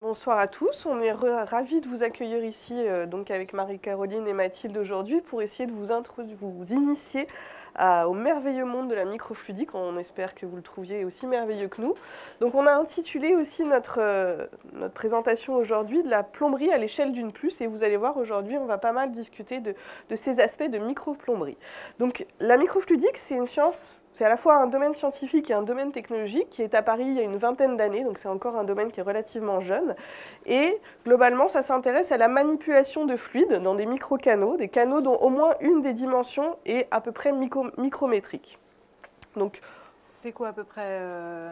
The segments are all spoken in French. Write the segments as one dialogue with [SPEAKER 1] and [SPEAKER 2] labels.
[SPEAKER 1] Bonsoir à tous, on est ravis de vous accueillir ici donc avec Marie-Caroline et Mathilde aujourd'hui pour essayer de vous initier au merveilleux monde de la microfluidique. On espère que vous le trouviez aussi merveilleux que nous. Donc on a intitulé aussi notre présentation aujourd'hui de la plomberie à l'échelle d'une plus, et vous allez voir aujourd'hui on va pas mal discuter de ces aspects de microplomberie. Donc la microfluidique, c'est une science. C'est à la fois un domaine scientifique et un domaine technologique qui est apparu il y a une vingtaine d'années, donc c'est encore un domaine qui est relativement jeune. Et globalement, ça s'intéresse à la manipulation de fluides dans des microcanaux, des canaux dont au moins une des dimensions est à peu près micrométrique. Donc,
[SPEAKER 2] c'est quoi à peu près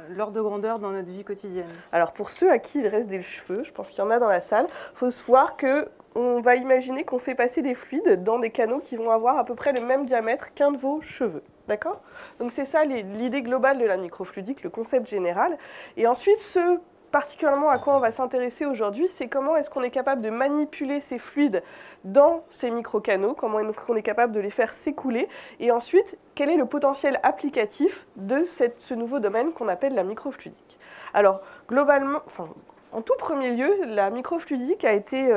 [SPEAKER 2] l'ordre de grandeur dans notre vie quotidienne?
[SPEAKER 1] Alors pour ceux à qui il reste des cheveux, je pense qu'il y en a dans la salle, il faut se voir qu'on va imaginer qu'on fait passer des fluides dans des canaux qui vont avoir à peu près le même diamètre qu'un de vos cheveux. D'accord? Donc c'est ça l'idée globale de la microfluidique, le concept général. Et ensuite, particulièrement à quoi on va s'intéresser aujourd'hui, c'est comment est-ce qu'on est capable de manipuler ces fluides dans ces microcanaux, comment est-ce qu'on est capable de les faire s'écouler, et ensuite, quel est le potentiel applicatif de ce nouveau domaine qu'on appelle la microfluidique. Alors, globalement, en tout premier lieu, la microfluidique a été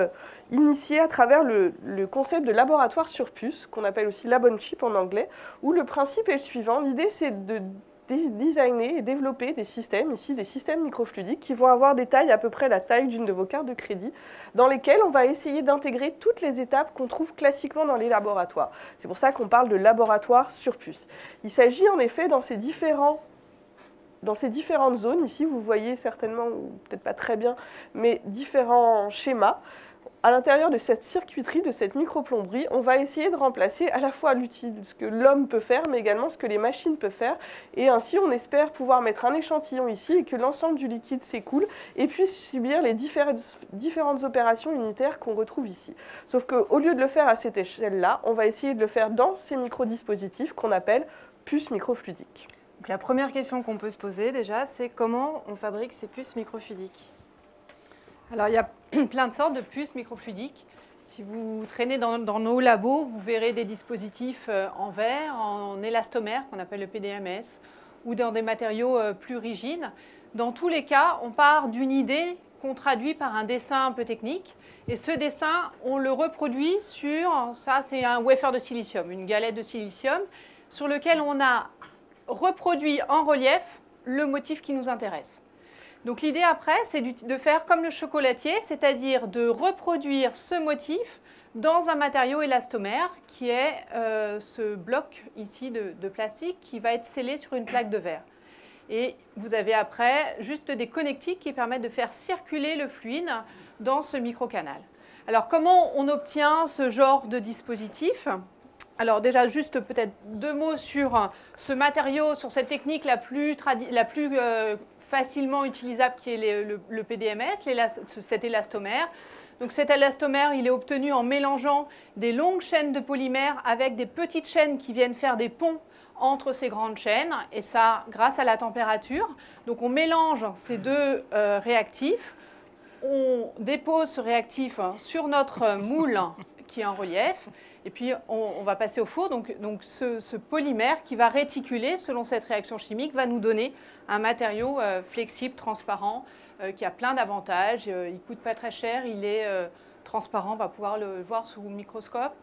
[SPEAKER 1] initiée à travers le concept de laboratoire sur puce, qu'on appelle aussi lab on chip en anglais, où le principe est le suivant. L'idée, c'est de designer et développer des systèmes, ici des systèmes microfluidiques, qui vont avoir des tailles à peu près la taille d'une de vos cartes de crédit, dans lesquelles on va essayer d'intégrer toutes les étapes qu'on trouve classiquement dans les laboratoires. C'est pour ça qu'on parle de laboratoire sur puce. Il s'agit en effet dans ces différentes zones, ici vous voyez certainement, ou peut-être pas très bien, mais différents schémas. À l'intérieur de cette circuiterie, de cette microplomberie, on va essayer de remplacer à la fois ce que l'homme peut faire, mais également ce que les machines peuvent faire. Et ainsi, on espère pouvoir mettre un échantillon ici et que l'ensemble du liquide s'écoule et puisse subir les différentes opérations unitaires qu'on retrouve ici. Sauf qu'au lieu de le faire à cette échelle-là, on va essayer de le faire dans ces microdispositifs qu'on appelle puces microfluidiques.
[SPEAKER 2] Donc, la première question qu'on peut se poser déjà, c'est comment on fabrique ces puces microfluidiques?
[SPEAKER 3] Alors, il y a plein de sortes de puces microfluidiques. Si vous traînez dans nos labos, vous verrez des dispositifs en verre, en élastomère, qu'on appelle le PDMS, ou dans des matériaux plus rigides. Dans tous les cas, on part d'une idée qu'on traduit par un dessin un peu technique. Et ce dessin, on le reproduit sur, ça c'est un wafer de silicium, une galette de silicium, sur lequel on a reproduit en relief le motif qui nous intéresse. Donc l'idée après, c'est de faire comme le chocolatier, c'est-à-dire de reproduire ce motif dans un matériau élastomère qui est ce bloc ici de plastique qui va être scellé sur une plaque de verre. Et vous avez après juste des connectiques qui permettent de faire circuler le fluide dans ce microcanal. Alors comment on obtient ce genre de dispositif ? Alors déjà juste peut-être deux mots sur ce matériau, sur cette technique la plus facilement utilisable qui est le PDMS, cet élastomère. Donc cet élastomère, il est obtenu en mélangeant des longues chaînes de polymères avec des petites chaînes qui viennent faire des ponts entre ces grandes chaînes, et ça grâce à la température. Donc on mélange ces deux réactifs, on dépose ce réactif sur notre moule qui est en relief, et puis on va passer au four. Donc ce polymère qui va réticuler selon cette réaction chimique va nous donner un matériau flexible, transparent, qui a plein d'avantages. Il ne coûte pas très cher, il est transparent, on va pouvoir le voir sous microscope.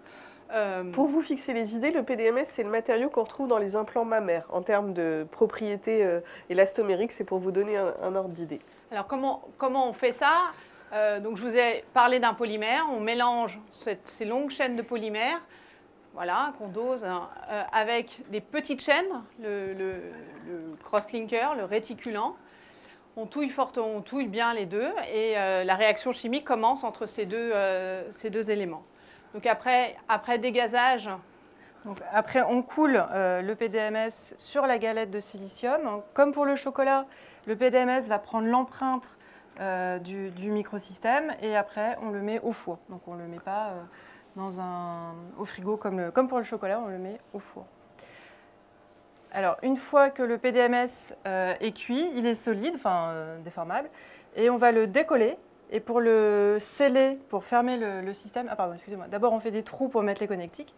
[SPEAKER 1] Pour vous fixer les idées, le PDMS, c'est le matériau qu'on retrouve dans les implants mammaires. En termes de propriétés élastomériques, c'est pour vous donner un ordre d'idée.
[SPEAKER 3] Alors comment on fait ça ? Donc je vous ai parlé d'un polymère, on mélange ces longues chaînes de polymères, voilà, qu'on dose avec des petites chaînes, le cross-linker, le réticulant. On touille bien les deux, et la réaction chimique commence entre ces deux éléments. Donc après dégazage.
[SPEAKER 2] Donc après, on coule le PDMS sur la galette de silicium. Comme pour le chocolat, le PDMS va prendre l'empreinte du microsystème, et après on le met au four. Donc on ne le met pas au frigo comme pour le chocolat, on le met au four. Alors une fois que le PDMS est cuit, il est solide, déformable, et on va le décoller. Et pour le sceller, pour fermer le système, excusez-moi, d'abord on fait des trous pour mettre les connectiques.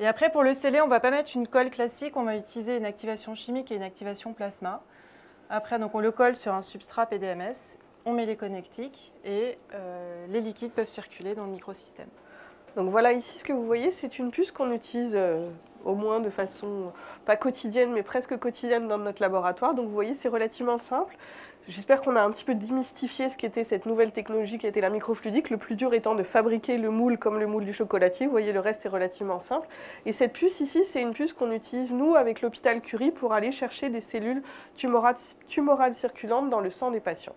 [SPEAKER 2] Et après, pour le sceller, on ne va pas mettre une colle classique, on va utiliser une activation chimique et une activation plasma. Après, donc, on le colle sur un substrat PDMS on met les connectiques et les liquides peuvent circuler dans le microsystème.
[SPEAKER 1] Donc voilà, ici ce que vous voyez, c'est une puce qu'on utilise au moins de façon, pas quotidienne, mais presque quotidienne dans notre laboratoire. Donc vous voyez, c'est relativement simple. J'espère qu'on a un petit peu démystifié ce qu'était cette nouvelle technologie qui était la microfluidique. Le plus dur étant de fabriquer le moule comme le moule du chocolatier. Vous voyez, le reste est relativement simple. Et cette puce ici, c'est une puce qu'on utilise, nous, avec l'hôpital Curie, pour aller chercher des cellules tumorales circulantes dans le sang des patients.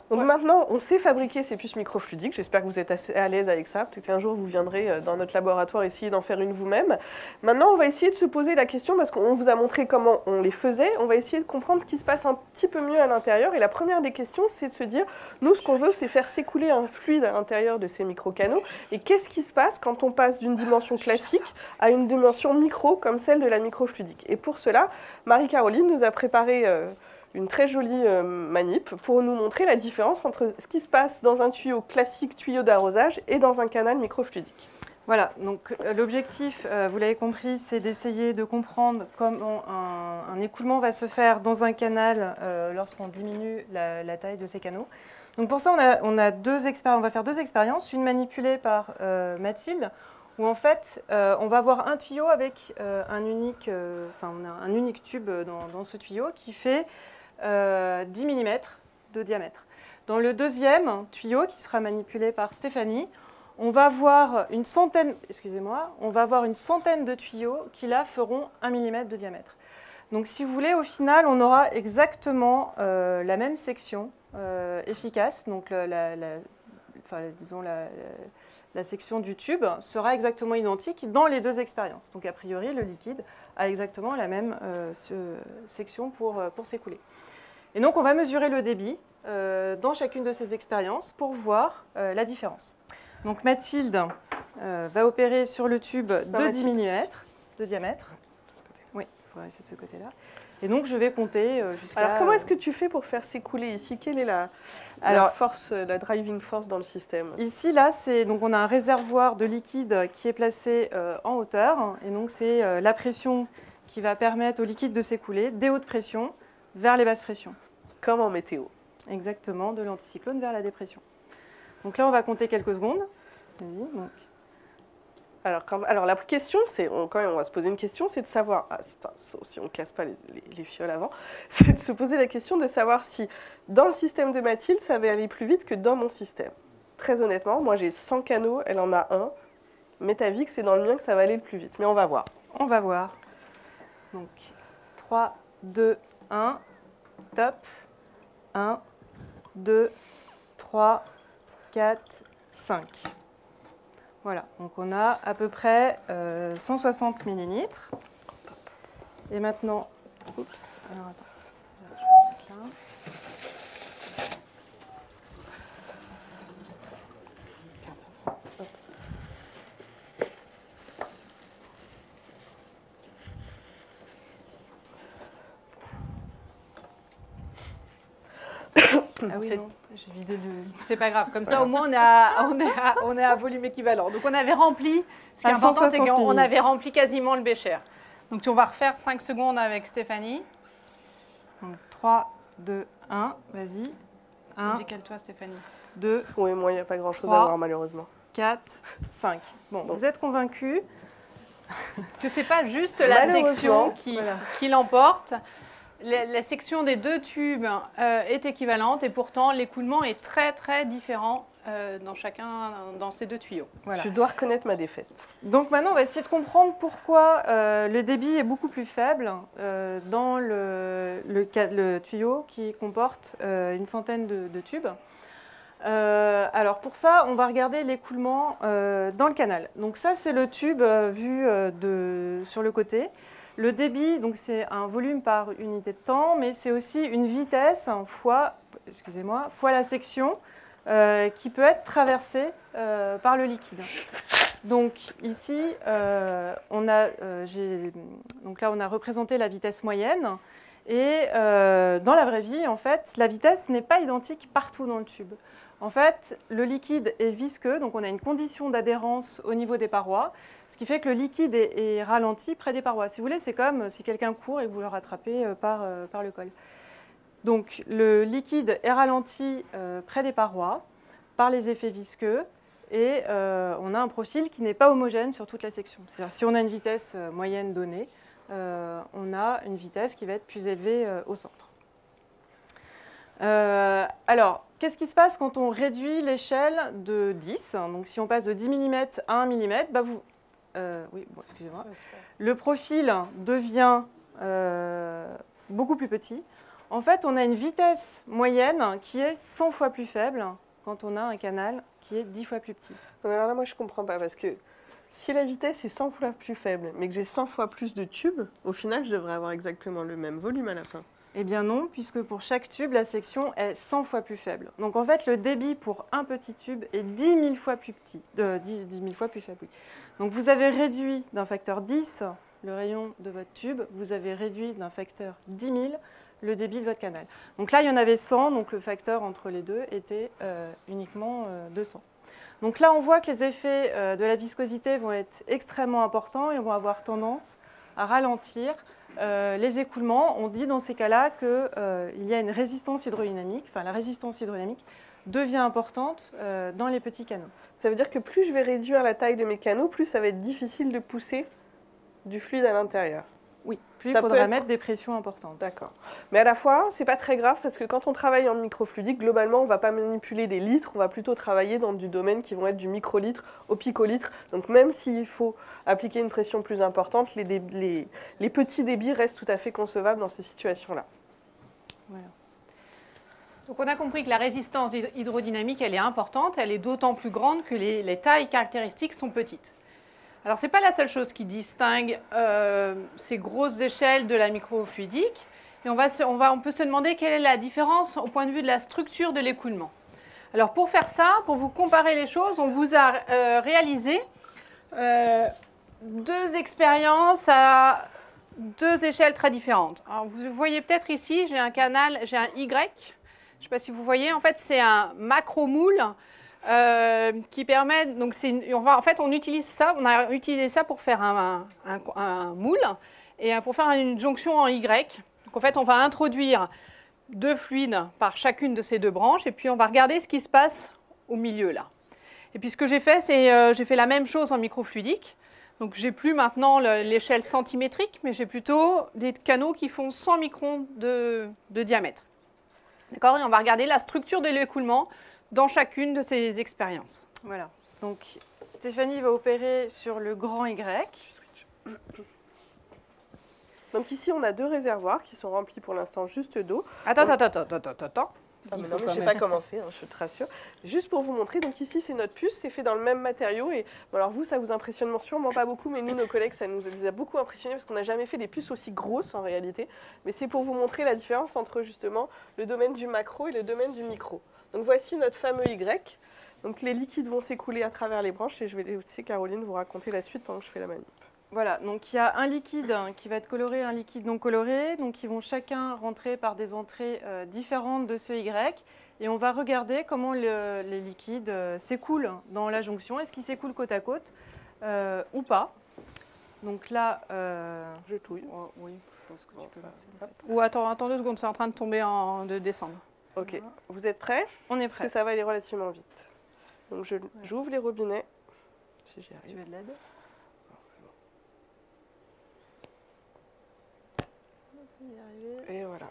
[SPEAKER 1] Donc maintenant, on sait fabriquer ces puces microfluidiques. J'espère que vous êtes assez à l'aise avec ça. Peut-être qu'un jour, vous viendrez dans notre laboratoire essayer d'en faire une vous-même. Maintenant, on va essayer de se poser la question, parce qu'on vous a montré comment on les faisait. On va essayer de comprendre ce qui se passe un petit peu mieux à l'intérieur. Et la première des questions, c'est de se dire, nous, ce qu'on veut, c'est faire s'écouler un fluide à l'intérieur de ces microcanaux. Et qu'est-ce qui se passe quand on passe d'une dimension classique à une dimension micro, comme celle de la microfluidique? Et pour cela, Marie-Caroline nous a préparé une très jolie manip pour nous montrer la différence entre ce qui se passe dans un tuyau classique, tuyau d'arrosage, et dans un canal microfluidique.
[SPEAKER 2] Voilà, donc l'objectif, vous l'avez compris, c'est d'essayer de comprendre comment un écoulement va se faire dans un canal lorsqu'on diminue la taille de ces canaux. Donc pour ça, on va faire deux expériences, une manipulée par Mathilde, où en fait, on va avoir un tuyau avec un unique tube dans ce tuyau qui fait 10 mm de diamètre. Dans le deuxième tuyau, qui sera manipulé par Stéphanie, on va avoir une centaine de tuyaux qui là feront 1 mm de diamètre. Donc si vous voulez, au final, on aura exactement la même section efficace. Donc la section du tube sera exactement identique dans les deux expériences. Donc a priori, le liquide a exactement la même section pour s'écouler. Et donc on va mesurer le débit dans chacune de ces expériences pour voir la différence. Donc Mathilde va opérer sur le tube de 10 mm de diamètre. Oui, il faudra essayer de ce côté-là. Et donc je vais compter jusqu'à...
[SPEAKER 1] Alors comment est-ce que tu fais pour faire s'écouler ici? Quelle est la force, la driving force dans le système?
[SPEAKER 2] Ici, là, donc on a un réservoir de liquide qui est placé en hauteur. Et donc c'est la pression qui va permettre au liquide de s'écouler des hautes pressions vers les basses pressions.
[SPEAKER 1] Comme en météo.
[SPEAKER 2] Exactement, de l'anticyclone vers la dépression. Donc là, on va compter quelques secondes. Vas-y, donc.
[SPEAKER 1] Alors la question, c'est, quand même, on va se poser une question, c'est de savoir, si on ne casse pas les fioles avant, c'est de se poser la question de savoir si dans le système de Mathilde, ça va aller plus vite que dans mon système. Très honnêtement, moi j'ai 100 canaux, elle en a un. Mets ta vie que c'est dans le mien que ça va aller le plus vite. Mais on va voir.
[SPEAKER 2] On va voir. Donc 3, 2, 1, top. 1, 2, 3, 4, 5. Voilà, donc on a à peu près 160 millilitres. Et maintenant, oups, alors attends, je vais mettre là. Ah oui, non, j'ai vidé le...
[SPEAKER 3] C'est pas grave, comme ça au moins on est à volume équivalent. Donc on avait rempli, ce qui est important c'est qu'on avait rempli quasiment le bécher. Donc on va refaire 5 secondes avec Stéphanie.
[SPEAKER 2] Donc 3, 2, 1, vas-y. 1,
[SPEAKER 3] décale-toi Stéphanie.
[SPEAKER 2] 2,
[SPEAKER 1] oui, moi il n'y a pas grand-chose à voir malheureusement.
[SPEAKER 2] 4, 5. Bon, vous êtes convaincus
[SPEAKER 3] que c'est pas juste la section qui l'emporte. La section des deux tubes est équivalente et pourtant l'écoulement est très très différent dans ces deux tuyaux.
[SPEAKER 1] Voilà. Je dois reconnaître ma défaite.
[SPEAKER 2] Donc maintenant on va essayer de comprendre pourquoi le débit est beaucoup plus faible dans le tuyau qui comporte une centaine de tubes. Alors pour ça, on va regarder l'écoulement dans le canal. Donc ça c'est le tube vu sur le côté. Le débit, donc c'est un volume par unité de temps, mais c'est aussi une vitesse fois la section qui peut être traversée par le liquide. Donc ici, on a représenté la vitesse moyenne. Et dans la vraie vie, en fait, la vitesse n'est pas identique partout dans le tube. En fait, le liquide est visqueux, donc on a une condition d'adhérence au niveau des parois, ce qui fait que le liquide est ralenti près des parois. Si vous voulez, c'est comme si quelqu'un court et que vous le rattrapez par le col. Donc le liquide est ralenti près des parois par les effets visqueux et on a un profil qui n'est pas homogène sur toute la section. C'est-à-dire si on a une vitesse moyenne donnée, on a une vitesse qui va être plus élevée au centre. Alors, qu'est-ce qui se passe quand on réduit l'échelle de 10 ? Donc si on passe de 10 mm à 1 mm, bah oui, bon, excusez-moi. Le profil devient beaucoup plus petit. En fait, on a une vitesse moyenne qui est 100 fois plus faible quand on a un canal qui est 10 fois plus petit.
[SPEAKER 1] Alors là, moi, je ne comprends pas parce que si la vitesse est 100 fois plus faible, mais que j'ai 100 fois plus de tubes, au final, je devrais avoir exactement le même volume à la fin.
[SPEAKER 2] Eh bien non, puisque pour chaque tube, la section est 100 fois plus faible. Donc en fait, le débit pour un petit tube est 10 000 fois plus petit, 10 000 fois plus faible. Oui. Donc vous avez réduit d'un facteur 10 le rayon de votre tube, vous avez réduit d'un facteur 10 000 le débit de votre canal. Donc là, il y en avait 100, donc le facteur entre les deux était uniquement 200. Donc là, on voit que les effets de la viscosité vont être extrêmement importants et vont avoir tendance à ralentir les écoulements. On dit dans ces cas-là qu'il y a une résistance hydrodynamique, enfin la résistance hydrodynamique devient importante dans les petits canaux.
[SPEAKER 1] Ça veut dire que plus je vais réduire la taille de mes canaux, plus ça va être difficile de pousser du fluide à l'intérieur.
[SPEAKER 2] Oui, plus il faudra mettre des pressions importantes.
[SPEAKER 1] D'accord. Mais à la fois, c'est pas très grave parce que quand on travaille en microfluidique, globalement, on ne va pas manipuler des litres, on va plutôt travailler dans du domaine qui vont être du microlitre au picolitre. Donc même s'il faut appliquer une pression plus importante, les petits débits restent tout à fait concevables dans ces situations-là.
[SPEAKER 2] Voilà.
[SPEAKER 3] Donc on a compris que la résistance hydrodynamique, elle est importante, elle est d'autant plus grande que les tailles caractéristiques sont petites. Alors, ce n'est pas la seule chose qui distingue ces grosses échelles de la microfluidique. Et on peut se demander quelle est la différence au point de vue de la structure de l'écoulement. Alors, pour faire ça, pour vous comparer les choses, on vous a réalisé deux expériences à deux échelles très différentes. Alors, vous voyez peut-être ici, j'ai un canal, j'ai un Y. Je ne sais pas si vous voyez. En fait, c'est un macro-moule. Qui permet, donc en fait on utilise ça, on a utilisé ça pour faire un moule et pour faire une jonction en Y. Donc en fait on va introduire deux fluides par chacune de ces deux branches et puis on va regarder ce qui se passe au milieu là. Et puis ce que j'ai fait, c'est j'ai fait la même chose en microfluidique. Donc j'ai plus maintenant l'échelle centimétrique, mais j'ai plutôt des canaux qui font 100 microns de diamètre. D'accord ? Et on va regarder la structure de l'écoulement dans chacune de ces expériences.
[SPEAKER 2] Voilà. Donc, Stéphanie va opérer sur le grand Y.
[SPEAKER 1] Donc ici, on a deux réservoirs qui sont remplis pour l'instant juste d'eau.
[SPEAKER 3] Attends.
[SPEAKER 1] Ah, mais non, mais je n'ai pas commencé, hein, je te rassure. Juste pour vous montrer, donc ici, c'est notre puce, c'est fait dans le même matériau. Et bon, alors vous, ça vous impressionne sûrement pas beaucoup, mais nous, nos collègues, ça nous a beaucoup impressionné parce qu'on n'a jamais fait des puces aussi grosses en réalité. Mais c'est pour vous montrer la différence entre justement le domaine du macro et le domaine du micro. Donc voici notre fameux Y. Donc les liquides vont s'écouler à travers les branches et je vais laisser Caroline vous raconter la suite pendant que je fais la manip.
[SPEAKER 2] Voilà, donc il y a un liquide qui va être coloré, un liquide non coloré. Donc ils vont chacun rentrer par des entrées différentes de ce Y. Et on va regarder comment les liquides s'écoulent dans la jonction. Est-ce qu'ils s'écoulent côte à côte ou pas? Donc là,
[SPEAKER 1] je touille.
[SPEAKER 2] Oh, oui, je pense que tu peux lancer.
[SPEAKER 3] Ou attends 2 secondes, c'est en train de tomber, de descendre.
[SPEAKER 1] Ok, vous êtes prêts?
[SPEAKER 2] On est
[SPEAKER 1] Parce
[SPEAKER 2] prêt.
[SPEAKER 1] que ça va aller relativement vite. Donc j'ouvre les robinets. Si j'y
[SPEAKER 2] Tu
[SPEAKER 1] arrive.
[SPEAKER 2] veux de l'aide?
[SPEAKER 1] Et voilà.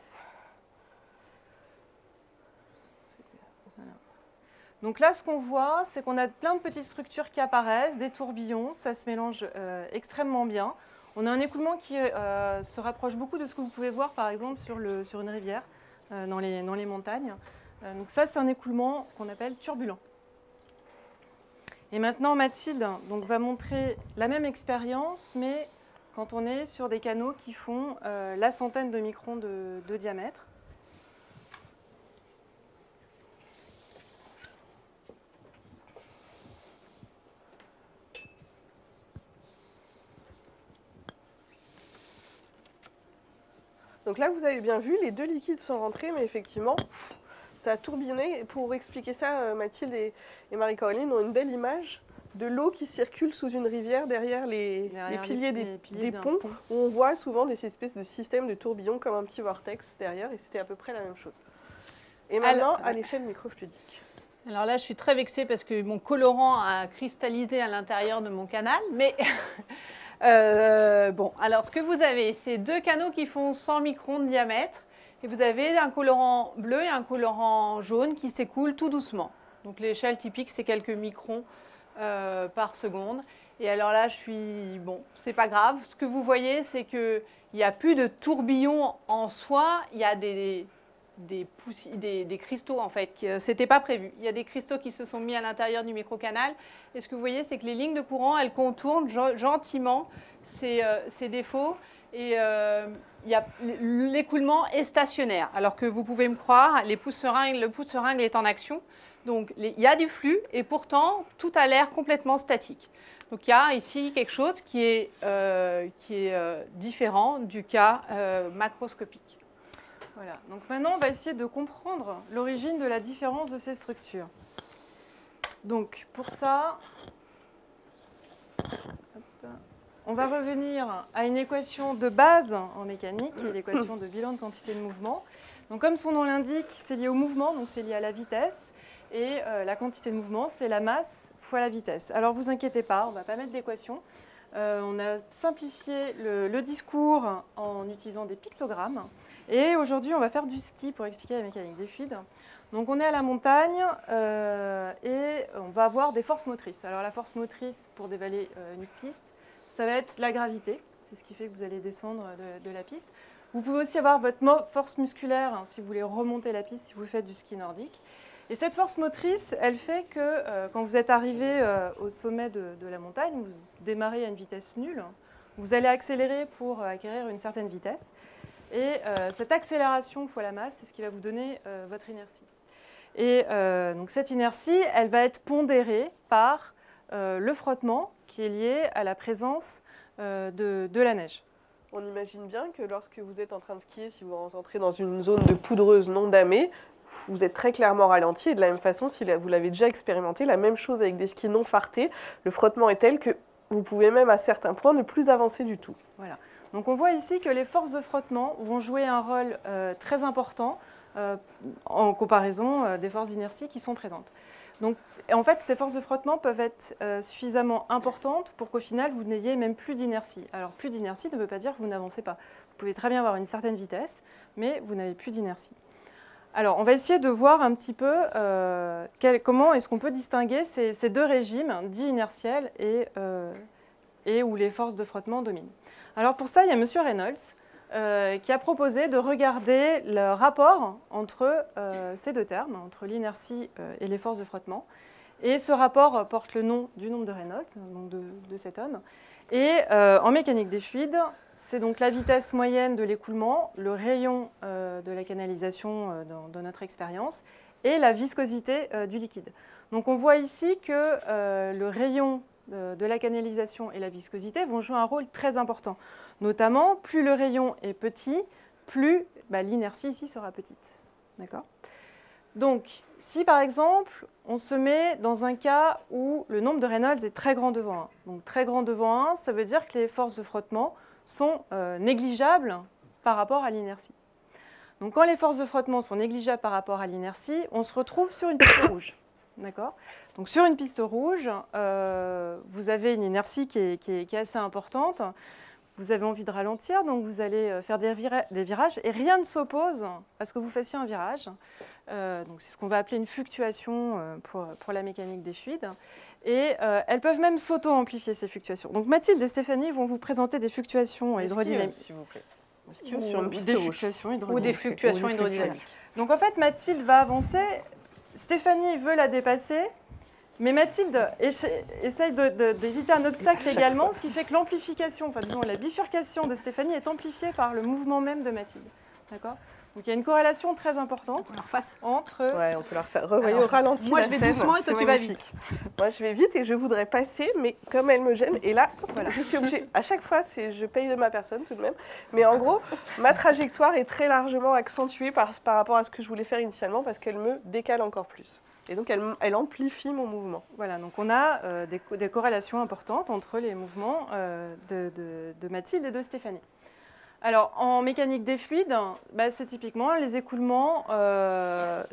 [SPEAKER 2] Donc là, ce qu'on voit, c'est qu'on a plein de petites structures qui apparaissent, des tourbillons, ça se mélange extrêmement bien. On a un écoulement qui se rapproche beaucoup de ce que vous pouvez voir, par exemple, sur une rivière, dans les montagnes. Donc ça, c'est un écoulement qu'on appelle turbulent. Et maintenant, Mathilde va montrer la même expérience, mais quand on est sur des canaux qui font la centaine de microns de diamètre.
[SPEAKER 1] Donc là, vous avez bien vu, les deux liquides sont rentrés, mais effectivement, ça a tourbillonné. Pour expliquer ça, Mathilde et Marie-Caroline ont une belle image de l'eau qui circule sous une rivière derrière les piliers des ponts,
[SPEAKER 2] pont.
[SPEAKER 1] où on voit souvent des espèces de systèmes de tourbillons comme un petit vortex derrière, et c'était à peu près la même chose. Et maintenant, à l'échelle microfluidique.
[SPEAKER 3] Alors là, je suis très vexée parce que mon colorant a cristallisé à l'intérieur de mon canal. Mais bon, alors ce que vous avez, c'est 2 canaux qui font 100 microns de diamètre. Et vous avez un colorant bleu et un colorant jaune qui s'écoulent tout doucement. Donc l'échelle typique, c'est quelques microns par seconde. Et alors là, bon, c'est pas grave. Ce que vous voyez, c'est qu'il n'y a plus de tourbillon en soi. Il y a des cristaux en fait, c'était pas prévu. Il y a des cristaux qui se sont mis à l'intérieur du microcanal et ce que vous voyez c'est que les lignes de courant elles contournent gentiment ces défauts et l'écoulement est stationnaire alors que vous pouvez me croire, le pouce-seringue est en action donc il y a du flux et pourtant tout a l'air complètement statique. Donc il y a ici quelque chose qui est différent du cas macroscopique.
[SPEAKER 2] Voilà, donc maintenant on va essayer de comprendre l'origine de la différence de ces structures. Donc pour ça, on va revenir à une équation de base en mécanique, qui est l'équation de bilan de quantité de mouvement. Donc comme son nom l'indique, c'est lié au mouvement, donc c'est lié à la vitesse, et la quantité de mouvement, c'est la masse fois la vitesse. Alors vous inquiétez pas, on ne va pas mettre d'équation. On a simplifié le discours en utilisant des pictogrammes. Et aujourd'hui, on va faire du ski pour expliquer la mécanique des fluides. Donc on est à la montagne et on va avoir des forces motrices. Alors la force motrice pour dévaler une piste, ça va être la gravité. C'est ce qui fait que vous allez descendre de la piste. Vous pouvez aussi avoir votre force musculaire hein, si vous voulez remonter la piste, si vous faites du ski nordique. Et cette force motrice, elle fait que quand vous êtes arrivé au sommet de la montagne, vous démarrez à une vitesse nulle, vous allez accélérer pour acquérir une certaine vitesse. Et cette accélération fois la masse, c'est ce qui va vous donner votre inertie. Et donc cette inertie, elle va être pondérée par le frottement qui est lié à la présence de la neige.
[SPEAKER 1] On imagine bien que lorsque vous êtes en train de skier, si vous rentrez dans une zone de poudreuse non damée, vous êtes très clairement ralenti. Et de la même façon, si vous l'avez déjà expérimenté, la même chose avec des skis non fartés, le frottement est tel que vous pouvez même à certains points ne plus avancer du tout.
[SPEAKER 2] Voilà. Donc on voit ici que les forces de frottement vont jouer un rôle très important en comparaison des forces d'inertie qui sont présentes. Donc en fait, ces forces de frottement peuvent être suffisamment importantes pour qu'au final, vous n'ayez même plus d'inertie. Alors plus d'inertie ne veut pas dire que vous n'avancez pas. Vous pouvez très bien avoir une certaine vitesse, mais vous n'avez plus d'inertie. Alors on va essayer de voir un petit peu comment est-ce qu'on peut distinguer ces 2 régimes, dits inertiels et où les forces de frottement dominent. Alors pour ça, il y a M. Reynolds qui a proposé de regarder le rapport entre ces 2 termes, entre l'inertie et les forces de frottement. Et ce rapport porte le nom du nombre de Reynolds, donc de cet homme. Et en mécanique des fluides, c'est donc la vitesse moyenne de l'écoulement, le rayon de la canalisation dans notre expérience, et la viscosité du liquide. Donc on voit ici que le rayon de la canalisation et la viscosité vont jouer un rôle très important. Notamment, plus le rayon est petit, plus l'inertie ici sera petite. D'accord ? Donc, si par exemple, on se met dans un cas où le nombre de Reynolds est très grand devant 1. Donc très grand devant 1, ça veut dire que les forces de frottement sont négligeables par rapport à l'inertie. Donc quand les forces de frottement sont négligeables par rapport à l'inertie, on se retrouve sur une piste rouge. D'accord ? Donc sur une piste rouge, vous avez une inertie qui est assez importante. Vous avez envie de ralentir, donc vous allez faire des virages et rien ne s'oppose à ce que vous fassiez un virage. Donc c'est ce qu'on va appeler une fluctuation pour la mécanique des fluides. Et elles peuvent même s'auto-amplifier, ces fluctuations. Donc Mathilde et Stéphanie vont vous présenter des fluctuations hydrodynamiques.
[SPEAKER 1] S'il vous plaît.
[SPEAKER 3] Ou des fluctuations hydrodynamiques.
[SPEAKER 2] Donc en fait, Mathilde va avancer. Stéphanie veut la dépasser, mais Mathilde essaye d'éviter un obstacle également, ce qui fait que l'amplification, enfin disons la bifurcation de Stéphanie est amplifiée par le mouvement même de Mathilde. D'accord ? Donc il y a une corrélation très importante entre...
[SPEAKER 1] Ouais, on peut leur faire revoyer au ralenti.
[SPEAKER 3] Moi je vais doucement et toi tu vas vite.
[SPEAKER 1] Moi je vais vite et je voudrais passer, mais comme elle me gêne, et là voilà, je suis obligée, à chaque fois je paye de ma personne tout de même, mais en gros ma trajectoire est très largement accentuée par rapport à ce que je voulais faire initialement parce qu'elle me décale encore plus. Et donc, elle amplifie mon mouvement.
[SPEAKER 2] Voilà, donc on a des corrélations importantes entre les mouvements de Mathilde et de Stéphanie. Alors, en mécanique des fluides, bah, c'est typiquement les écoulements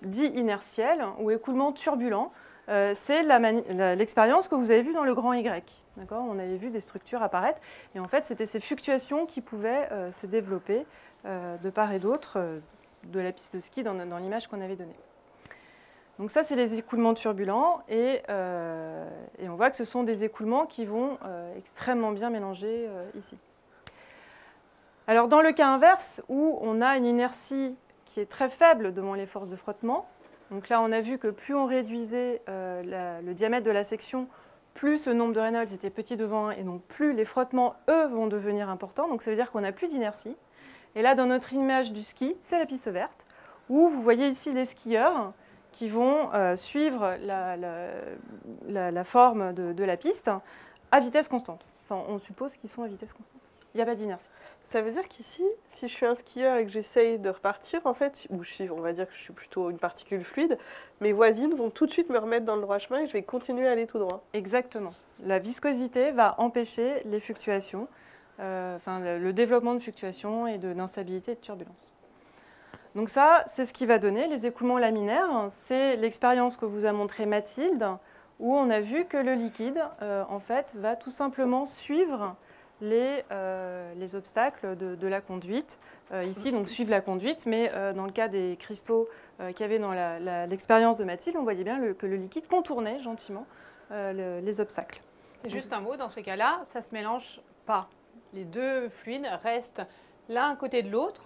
[SPEAKER 2] dits inertiels ou écoulements turbulents. C'est l'expérience que vous avez vue dans le grand Y. On avait vu des structures apparaître. Et en fait, c'était ces fluctuations qui pouvaient se développer de part et d'autre de la piste de ski dans l'image qu'on avait donnée. Donc ça, c'est les écoulements turbulents. Et on voit que ce sont des écoulements qui vont extrêmement bien mélanger ici. Alors, dans le cas inverse, où on a une inertie qui est très faible devant les forces de frottement, donc là, on a vu que plus on réduisait le diamètre de la section, plus ce nombre de Reynolds était petit devant 1, et donc plus les frottements, eux, vont devenir importants. Donc ça veut dire qu'on n'a plus d'inertie. Et là, dans notre image du ski, c'est la piste verte, où vous voyez ici les skieurs qui vont suivre la forme de la piste à vitesse constante. Enfin, on suppose qu'ils sont à vitesse constante. Il n'y a pas d'inertie.
[SPEAKER 1] Ça veut dire qu'ici, si je suis un skieur et que j'essaye de repartir, en fait, ou on va dire que je suis plutôt une particule fluide, mes voisines vont tout de suite me remettre dans le droit chemin et je vais continuer à aller tout droit.
[SPEAKER 2] Exactement. La viscosité va empêcher les fluctuations, le développement de fluctuations et d'instabilité et de turbulence. Donc ça, c'est ce qui va donner les écoulements laminaires. C'est l'expérience que vous a montrée Mathilde, où on a vu que le liquide, en fait, va tout simplement suivre les obstacles de la conduite. Ici, donc, suivre la conduite, mais dans le cas des cristaux qu'il y avait dans l'expérience de Mathilde, on voyait bien que le liquide contournait gentiment les obstacles.
[SPEAKER 3] Et juste un mot, dans ces cas-là, ça ne se mélange pas. Les deux fluides restent l'un à côté de l'autre.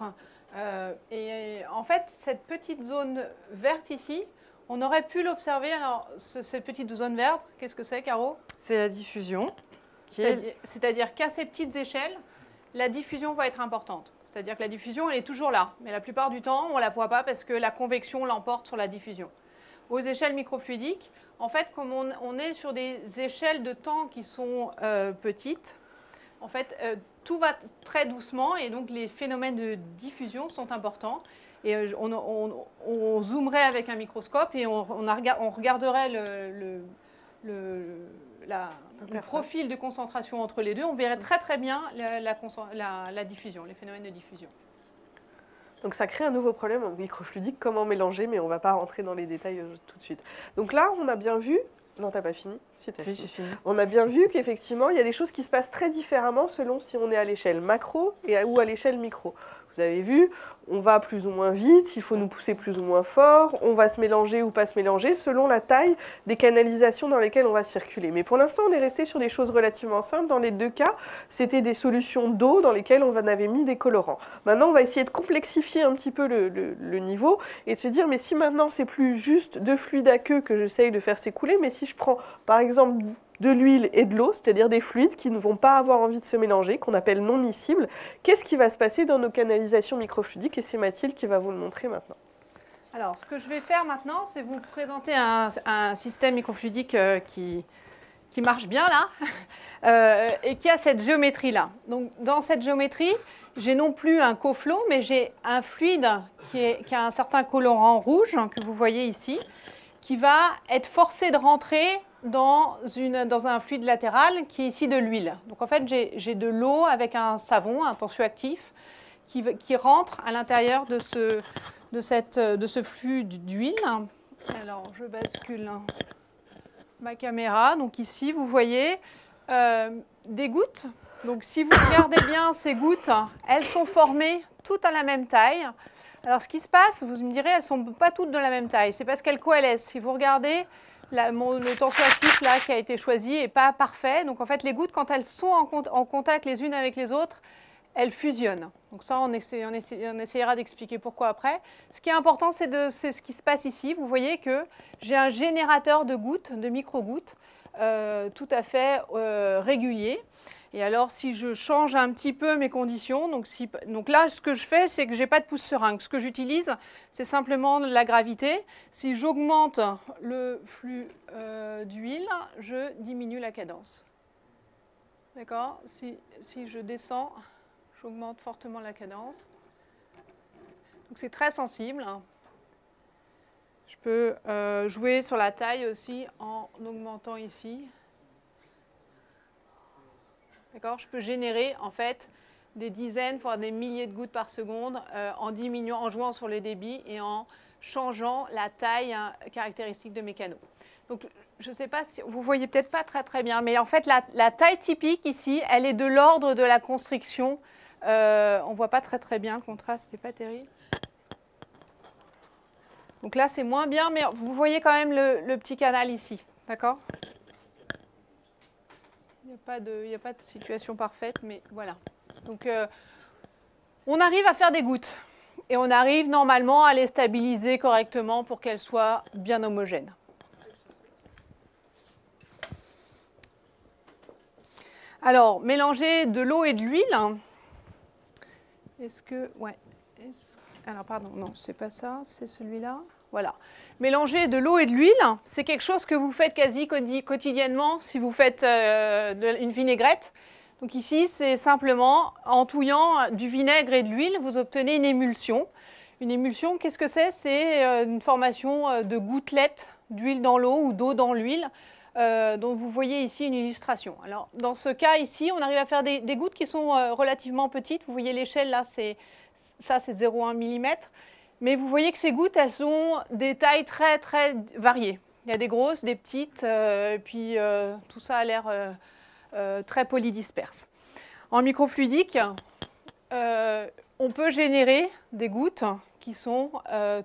[SPEAKER 3] Et en fait, cette petite zone verte ici, on aurait pu l'observer. Alors, cette petite zone verte, qu'est-ce que c'est, Caro?
[SPEAKER 2] C'est la diffusion.
[SPEAKER 3] C'est-à-dire qu'à ces petites échelles, la diffusion va être importante. C'est-à-dire que la diffusion, elle est toujours là. Mais la plupart du temps, on ne la voit pas parce que la convection l'emporte sur la diffusion. Aux échelles microfluidiques, en fait, comme on est sur des échelles de temps qui sont petites, en fait, tout va très doucement et donc les phénomènes de diffusion sont importants. Et on zoomerait avec un microscope et on regarderait le profil de concentration entre les deux. On verrait très très bien la diffusion, les phénomènes de diffusion.
[SPEAKER 1] Donc ça crée un nouveau problème en microfluidique, comment mélanger, mais on ne va pas rentrer dans les détails tout de suite. Donc là, on a bien vu... Non, t'as pas fini? Si, t'as fini. On a bien vu qu'effectivement, il y a des choses qui se passent très différemment selon si on est à l'échelle macro ou à l'échelle micro. Vous avez vu, on va plus ou moins vite, il faut nous pousser plus ou moins fort, on va se mélanger ou pas se mélanger selon la taille des canalisations dans lesquelles on va circuler. Mais pour l'instant, on est resté sur des choses relativement simples. Dans les deux cas, c'était des solutions d'eau dans lesquelles on avait mis des colorants. Maintenant, on va essayer de complexifier un petit peu le niveau et de se dire, mais si maintenant, c'est plus juste deux fluides aqueux que j'essaye de faire s'écouler, mais si je prends, par exemple, de l'huile et de l'eau, c'est-à-dire des fluides qui ne vont pas avoir envie de se mélanger, qu'on appelle non miscibles. Qu'est-ce qui va se passer dans nos canalisations microfluidiques? Et c'est Mathilde qui va vous le montrer maintenant.
[SPEAKER 3] Alors, ce que je vais faire maintenant, c'est vous présenter un système microfluidique qui marche bien là et qui a cette géométrie-là. Donc, dans cette géométrie, j'ai non plus un coflow, mais j'ai un fluide qui a un certain colorant rouge que vous voyez ici, qui va être forcé de rentrer dans un fluide latéral qui est ici de l'huile. Donc en fait, j'ai de l'eau avec un savon, un tensioactif, qui rentre à l'intérieur de ce flux d'huile. Alors, je bascule ma caméra. Donc ici, vous voyez des gouttes. Donc si vous regardez bien ces gouttes, elles sont formées toutes à la même taille. Alors ce qui se passe, vous me direz, elles ne sont pas toutes de la même taille. C'est parce qu'elles coalescent. Si vous regardez, le tensioactif là qui a été choisi n'est pas parfait. Donc en fait, les gouttes, quand elles sont en contact les unes avec les autres, elles fusionnent. Donc ça, on essayera d'expliquer pourquoi après. Ce qui est important, c'est ce qui se passe ici. Vous voyez que j'ai un générateur de gouttes, de micro-gouttes, tout à fait régulier. Et alors, si je change un petit peu mes conditions, donc là, ce que je fais, c'est que je n'ai pas de pousse-seringue. Ce que j'utilise, c'est simplement la gravité. Si j'augmente le flux d'huile, je diminue la cadence. D'accord? Si je descends, j'augmente fortement la cadence. Donc c'est très sensible. Je peux jouer sur la taille aussi en augmentant ici. D'accord? Je peux générer en fait des dizaines, voire des milliers de gouttes par seconde en diminuant, en jouant sur les débits et en changeant la taille caractéristique de mes canaux. Donc, je ne sais pas si vous voyez peut-être pas très bien, mais en fait, la taille typique ici, elle est de l'ordre de la constriction. On ne voit pas très bien, le contraste, c'est pas terrible. Donc là, c'est moins bien, mais vous voyez quand même le petit canal ici, d'accord? Il n'y a pas de situation parfaite, mais voilà. Donc, on arrive à faire des gouttes. Et on arrive normalement à les stabiliser correctement pour qu'elles soient bien homogènes. Alors, mélanger de l'eau et de l'huile. Est-ce que... Ouais. Alors, pardon, non, c'est pas ça, c'est celui-là. Voilà. Mélanger de l'eau et de l'huile, c'est quelque chose que vous faites quasi quotidiennement si vous faites une vinaigrette. Donc ici, c'est simplement en touillant du vinaigre et de l'huile, vous obtenez une émulsion. Une émulsion, qu'est-ce que c'est? C'est une formation de gouttelettes d'huile dans l'eau ou d'eau dans l'huile, dont vous voyez ici une illustration. Alors, dans ce cas ici, on arrive à faire des gouttes qui sont relativement petites. Vous voyez l'échelle là, c'est 0,1 mm. Mais vous voyez que ces gouttes, elles ont des tailles très variées. Il y a des grosses, des petites, et puis tout ça a l'air très polydisperse. En microfluidique, on peut générer des gouttes qui sont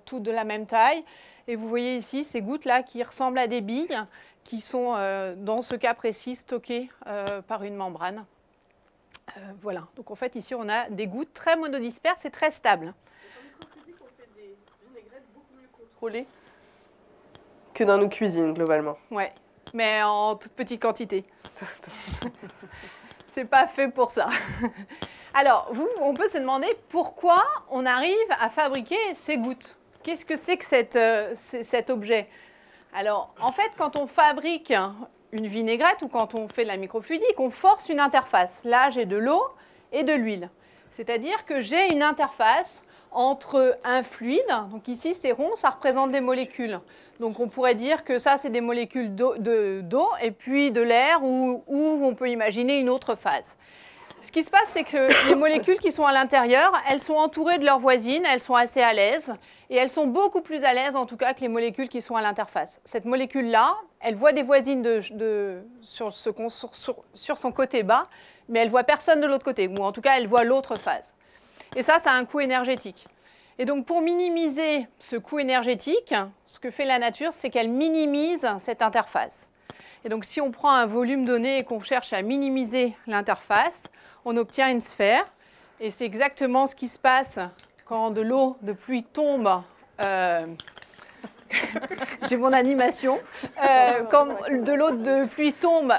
[SPEAKER 3] toutes de la même taille. Et vous voyez ici ces gouttes-là qui ressemblent à des billes, qui sont, dans ce cas précis, stockées par une membrane. Voilà. Donc en fait, ici, on a des gouttes très monodisperses et très stables.
[SPEAKER 1] En microfluidique, on fait des vinaigrettes beaucoup mieux contrôlées que dans nos cuisines, globalement.
[SPEAKER 3] Ouais, mais en toute petite quantité. C'est pas fait pour ça. Alors, on peut se demander pourquoi on arrive à fabriquer ces gouttes. Qu'est-ce que c'est que cet objet? Alors, en fait, quand on fabrique une vinaigrette ou quand on fait de la microfluidique, on force une interface. Là, j'ai de l'eau et de l'huile. C'est-à-dire que j'ai une interface entre un fluide, donc ici c'est rond, ça représente des molécules. Donc on pourrait dire que ça c'est des molécules d'eau et puis de l'air ou on peut imaginer une autre phase. Ce qui se passe, c'est que les molécules qui sont à l'intérieur, elles sont entourées de leurs voisines, elles sont assez à l'aise et elles sont beaucoup plus à l'aise en tout cas que les molécules qui sont à l'interface. Cette molécule-là, elle voit des voisines sur son côté bas, mais elle voit personne de l'autre côté, ou en tout cas elle voit l'autre phase. Et ça a un coût énergétique. Et donc, pour minimiser ce coût énergétique, ce que fait la nature, c'est qu'elle minimise cette interface. Et donc, si on prend un volume donné et qu'on cherche à minimiser l'interface, on obtient une sphère. Et c'est exactement ce qui se passe quand de l'eau de pluie tombe. J'ai mon animation. Quand de l'eau de pluie tombe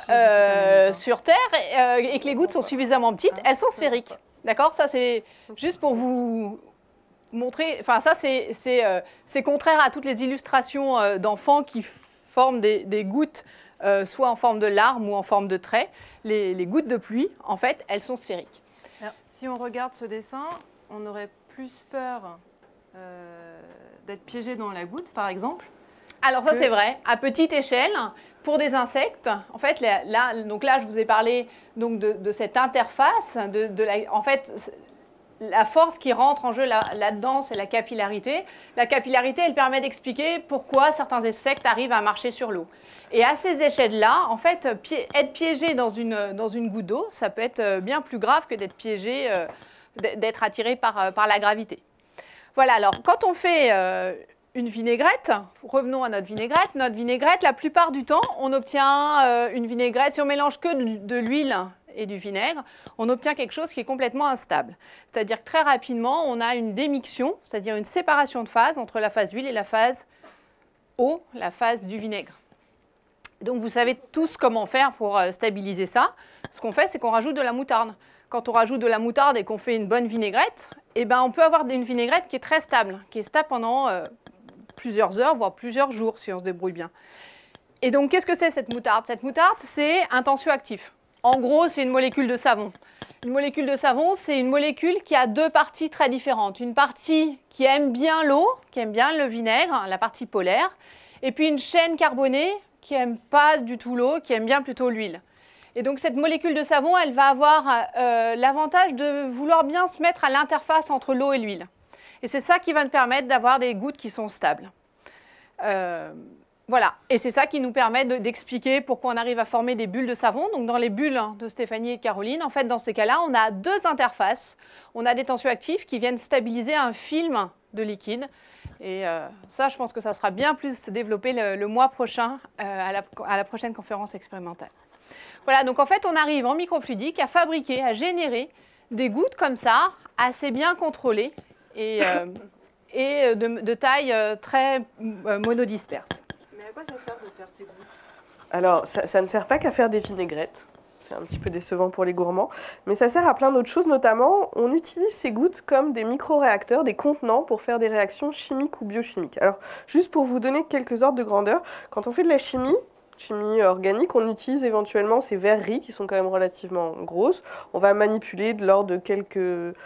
[SPEAKER 3] sur Terre et que les gouttes sont suffisamment petites, elles sont sphériques. D'accord? Ça, c'est juste pour vous montrer. Enfin, ça, c'est contraire à toutes les illustrations d'enfants qui forment des gouttes, soit en forme de larmes ou en forme de traits. Les gouttes de pluie, en fait, elles sont sphériques.
[SPEAKER 2] Alors, si on regarde ce dessin, on aurait plus peur d'être piégé dans la goutte, par exemple.
[SPEAKER 3] Alors ça, c'est vrai. À petite échelle, pour des insectes, en fait, donc là, je vous ai parlé donc, de cette interface. En fait, la force qui rentre en jeu là-dedans, c'est la capillarité. La capillarité, elle permet d'expliquer pourquoi certains insectes arrivent à marcher sur l'eau. Et à ces échelles-là, en fait, être piégé dans une goutte d'eau, ça peut être bien plus grave que d'être piégé, d'être attiré par la gravité. Voilà, alors, quand on fait une vinaigrette, revenons à notre vinaigrette. Notre vinaigrette, la plupart du temps, on obtient une vinaigrette, si on mélange que de l'huile et du vinaigre, on obtient quelque chose qui est complètement instable. C'est-à-dire que très rapidement, on a une démiction, c'est-à-dire une séparation de phase entre la phase huile et la phase eau, la phase du vinaigre. Donc vous savez tous comment faire pour stabiliser ça. Ce qu'on fait, c'est qu'on rajoute de la moutarde. Quand on rajoute de la moutarde et qu'on fait une bonne vinaigrette, eh ben, on peut avoir une vinaigrette qui est très stable, qui est stable pendant plusieurs heures, voire plusieurs jours, si on se débrouille bien. Et donc, qu'est-ce que c'est cette moutarde? Cette moutarde, c'est un tensioactif. En gros, c'est une molécule de savon. Une molécule de savon, c'est une molécule qui a deux parties très différentes. Une partie qui aime bien l'eau, qui aime bien le vinaigre, la partie polaire, et puis une chaîne carbonée qui n'aime pas du tout l'eau, qui aime bien plutôt l'huile. Et donc cette molécule de savon, elle va avoir l'avantage de vouloir bien se mettre à l'interface entre l'eau et l'huile. Et c'est ça qui va nous permettre d'avoir des gouttes qui sont stables. Voilà, et c'est ça qui nous permet d'expliquer pourquoi on arrive à former des bulles de savon. Donc dans les bulles de Stéphanie et de Caroline, en fait dans ces cas-là, on a deux interfaces. On a des tensioactifs qui viennent stabiliser un film de liquide. Et ça, je pense que ça sera bien plus développé le mois prochain à la prochaine conférence expérimentale. Voilà, donc en fait on arrive en microfluidique à fabriquer, à générer des gouttes comme ça, assez bien contrôlées et de taille très monodisperse.
[SPEAKER 2] À quoi ça sert de faire ces gouttes?
[SPEAKER 1] Alors, ça ne sert pas qu'à faire des vinaigrettes. C'est un petit peu décevant pour les gourmands. Mais ça sert à plein d'autres choses. Notamment, on utilise ces gouttes comme des micro-réacteurs, des contenants pour faire des réactions chimiques ou biochimiques. Alors, juste pour vous donner quelques ordres de grandeur, quand on fait de la chimie organique, on utilise éventuellement ces verreries qui sont quand même relativement grosses. On va manipuler de l'ordre de quelques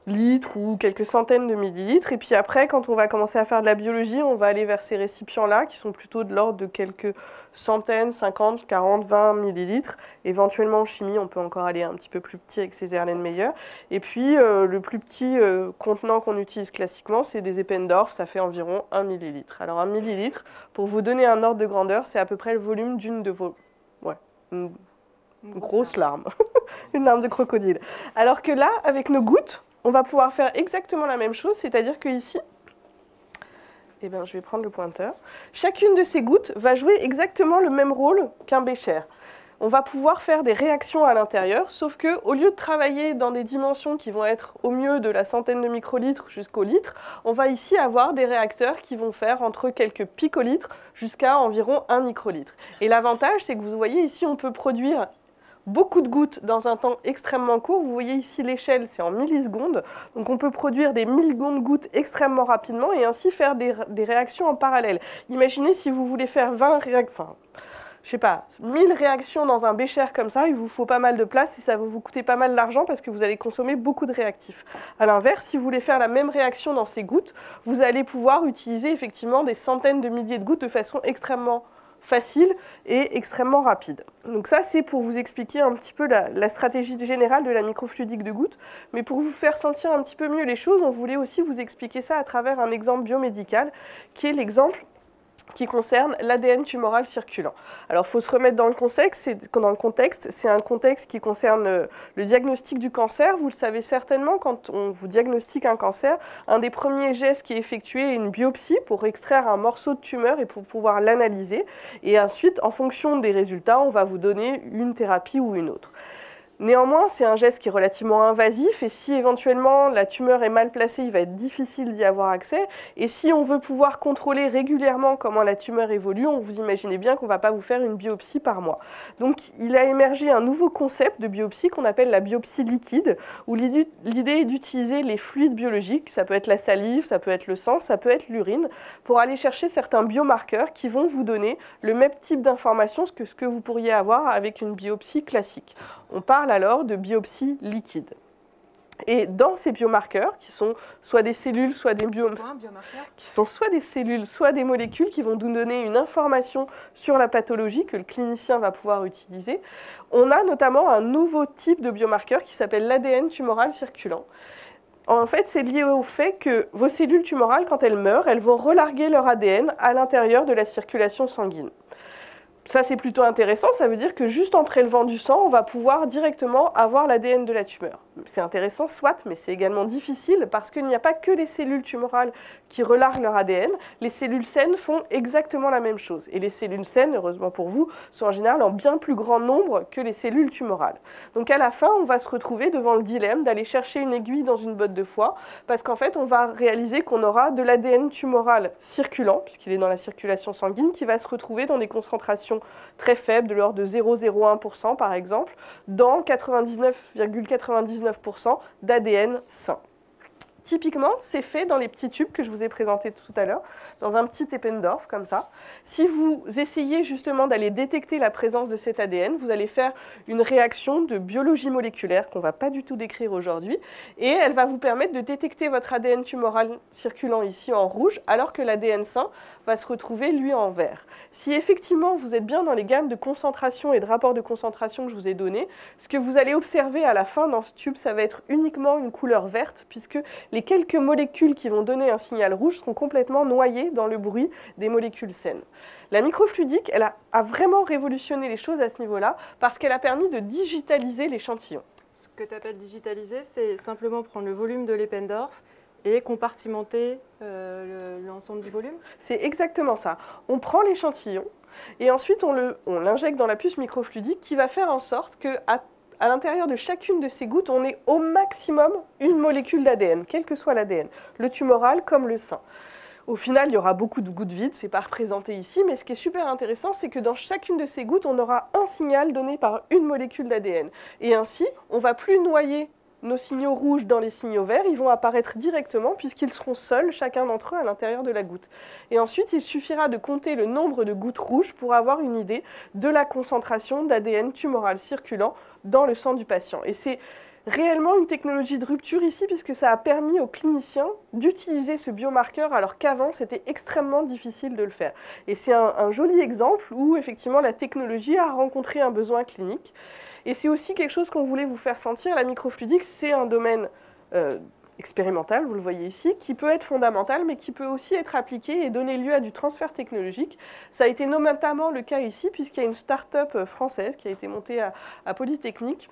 [SPEAKER 1] litres ou quelques centaines de millilitres. Et puis après, quand on va commencer à faire de la biologie, on va aller vers ces récipients-là qui sont plutôt de l'ordre de quelques centaines, 50, 40, 20 millilitres. Éventuellement en chimie, on peut encore aller un petit peu plus petit avec ces Erlenmeyer. Et puis le plus petit contenant qu'on utilise classiquement, c'est des Eppendorf, ça fait environ 1 millilitre. Alors 1 millilitre, pour vous donner un ordre de grandeur, c'est à peu près le volume d'une de vos... Ouais, une grosse larme. Une larme de crocodile. Alors que là, avec nos gouttes, on va pouvoir faire exactement la même chose, c'est-à-dire que ici, eh bien, je vais prendre le pointeur. Chacune de ces gouttes va jouer exactement le même rôle qu'un bécher. On va pouvoir faire des réactions à l'intérieur, sauf qu'au lieu de travailler dans des dimensions qui vont être au mieux de la centaine de microlitres jusqu'au litre, on va ici avoir des réacteurs qui vont faire entre quelques picolitres jusqu'à environ 1 microlitre. Et l'avantage, c'est que vous voyez ici, on peut produire beaucoup de gouttes dans un temps extrêmement court. Vous voyez ici l'échelle, c'est en millisecondes. Donc on peut produire des millisecondes gouttes extrêmement rapidement et ainsi faire des réactions en parallèle. Imaginez si vous voulez faire 1000 réactions dans un bécher comme ça, il vous faut pas mal de place et ça va vous coûter pas mal d'argent parce que vous allez consommer beaucoup de réactifs. À l'inverse, si vous voulez faire la même réaction dans ces gouttes, vous allez pouvoir utiliser effectivement des centaines de milliers de gouttes de façon extrêmement facile et extrêmement rapide. Donc ça, c'est pour vous expliquer un petit peu la stratégie générale de la microfluidique de gouttes. Mais pour vous faire sentir un petit peu mieux les choses, on voulait aussi vous expliquer ça à travers un exemple biomédical, qui est l'exemple qui concerne l'ADN tumoral circulant. Alors, il faut se remettre dans le contexte. C'est un contexte qui concerne le diagnostic du cancer. Vous le savez certainement, quand on vous diagnostique un cancer, un des premiers gestes qui est effectué est une biopsie pour extraire un morceau de tumeur et pour pouvoir l'analyser. Et ensuite, en fonction des résultats, on va vous donner une thérapie ou une autre. Néanmoins, c'est un geste qui est relativement invasif et si éventuellement la tumeur est mal placée, il va être difficile d'y avoir accès. Et si on veut pouvoir contrôler régulièrement comment la tumeur évolue, on vous imaginez bien qu'on ne va pas vous faire une biopsie par mois. Donc il a émergé un nouveau concept de biopsie qu'on appelle la biopsie liquide, où l'idée est d'utiliser les fluides biologiques, ça peut être la salive, ça peut être le sang, ça peut être l'urine, pour aller chercher certains biomarqueurs qui vont vous donner le même type d'informations que ce que vous pourriez avoir avec une biopsie classique. On parle alors de biopsie liquide. Et dans ces biomarqueurs, qui sont soit des cellules, soit des qui sont soit des cellules, soit des molécules qui vont nous donner une information sur la pathologie que le clinicien va pouvoir utiliser, on a notamment un nouveau type de biomarqueur qui s'appelle l'ADN tumoral circulant. En fait, c'est lié au fait que vos cellules tumorales, quand elles meurent, elles vont relarguer leur ADN à l'intérieur de la circulation sanguine. Ça, c'est plutôt intéressant, ça veut dire que juste en prélevant du sang, on va pouvoir directement avoir l'ADN de la tumeur. C'est intéressant, soit, mais c'est également difficile parce qu'il n'y a pas que les cellules tumorales qui relarguent leur ADN. Les cellules saines font exactement la même chose. Et les cellules saines, heureusement pour vous, sont en général en bien plus grand nombre que les cellules tumorales. Donc à la fin, on va se retrouver devant le dilemme d'aller chercher une aiguille dans une botte de foie parce qu'en fait, on va réaliser qu'on aura de l'ADN tumoral circulant, puisqu'il est dans la circulation sanguine, qui va se retrouver dans des concentrations très faibles, de l'ordre de 0,01% par exemple, dans 99,99% d'ADN sain. Typiquement, c'est fait dans les petits tubes que je vous ai présentés tout à l'heure, dans un petit Eppendorf comme ça. Si vous essayez justement d'aller détecter la présence de cet ADN, vous allez faire une réaction de biologie moléculaire qu'on ne va pas du tout décrire aujourd'hui, et elle va vous permettre de détecter votre ADN tumoral circulant ici en rouge, alors que l'ADN sain va se retrouver lui en vert. Si effectivement vous êtes bien dans les gammes de concentration et de rapport de concentration que je vous ai donné, ce que vous allez observer à la fin dans ce tube, ça va être uniquement une couleur verte, puisque les quelques molécules qui vont donner un signal rouge seront complètement noyées dans le bruit des molécules saines. La microfluidique, elle a vraiment révolutionné les choses à ce niveau-là, parce qu'elle a permis de digitaliser l'échantillon.
[SPEAKER 2] Ce que tu appelles digitaliser, c'est simplement prendre le volume de l'Eppendorf et compartimenter l'ensemble du volume?
[SPEAKER 1] C'est exactement ça. On prend l'échantillon et ensuite on l'injecte dans la puce microfluidique qui va faire en sorte qu'à l'intérieur de chacune de ces gouttes, on ait au maximum une molécule d'ADN, quel que soit l'ADN, le tumoral comme le sain. Au final, il y aura beaucoup de gouttes vides, ce n'est pas représenté ici, mais ce qui est super intéressant, c'est que dans chacune de ces gouttes, on aura un signal donné par une molécule d'ADN. Et ainsi, on ne va plus noyer nos signaux rouges dans les signaux verts, ils vont apparaître directement puisqu'ils seront seuls, chacun d'entre eux, à l'intérieur de la goutte. Et ensuite, il suffira de compter le nombre de gouttes rouges pour avoir une idée de la concentration d'ADN tumoral circulant dans le sang du patient. Et c'est réellement une technologie de rupture ici puisque ça a permis aux cliniciens d'utiliser ce biomarqueur alors qu'avant, c'était extrêmement difficile de le faire. Et c'est un joli exemple où, effectivement, la technologie a rencontré un besoin clinique. Et c'est aussi quelque chose qu'on voulait vous faire sentir. La microfluidique, c'est un domaine expérimental, vous le voyez ici, qui peut être fondamental, mais qui peut aussi être appliqué et donner lieu à du transfert technologique. Ça a été notamment le cas ici, puisqu'il y a une start-up française qui a été montée à Polytechnique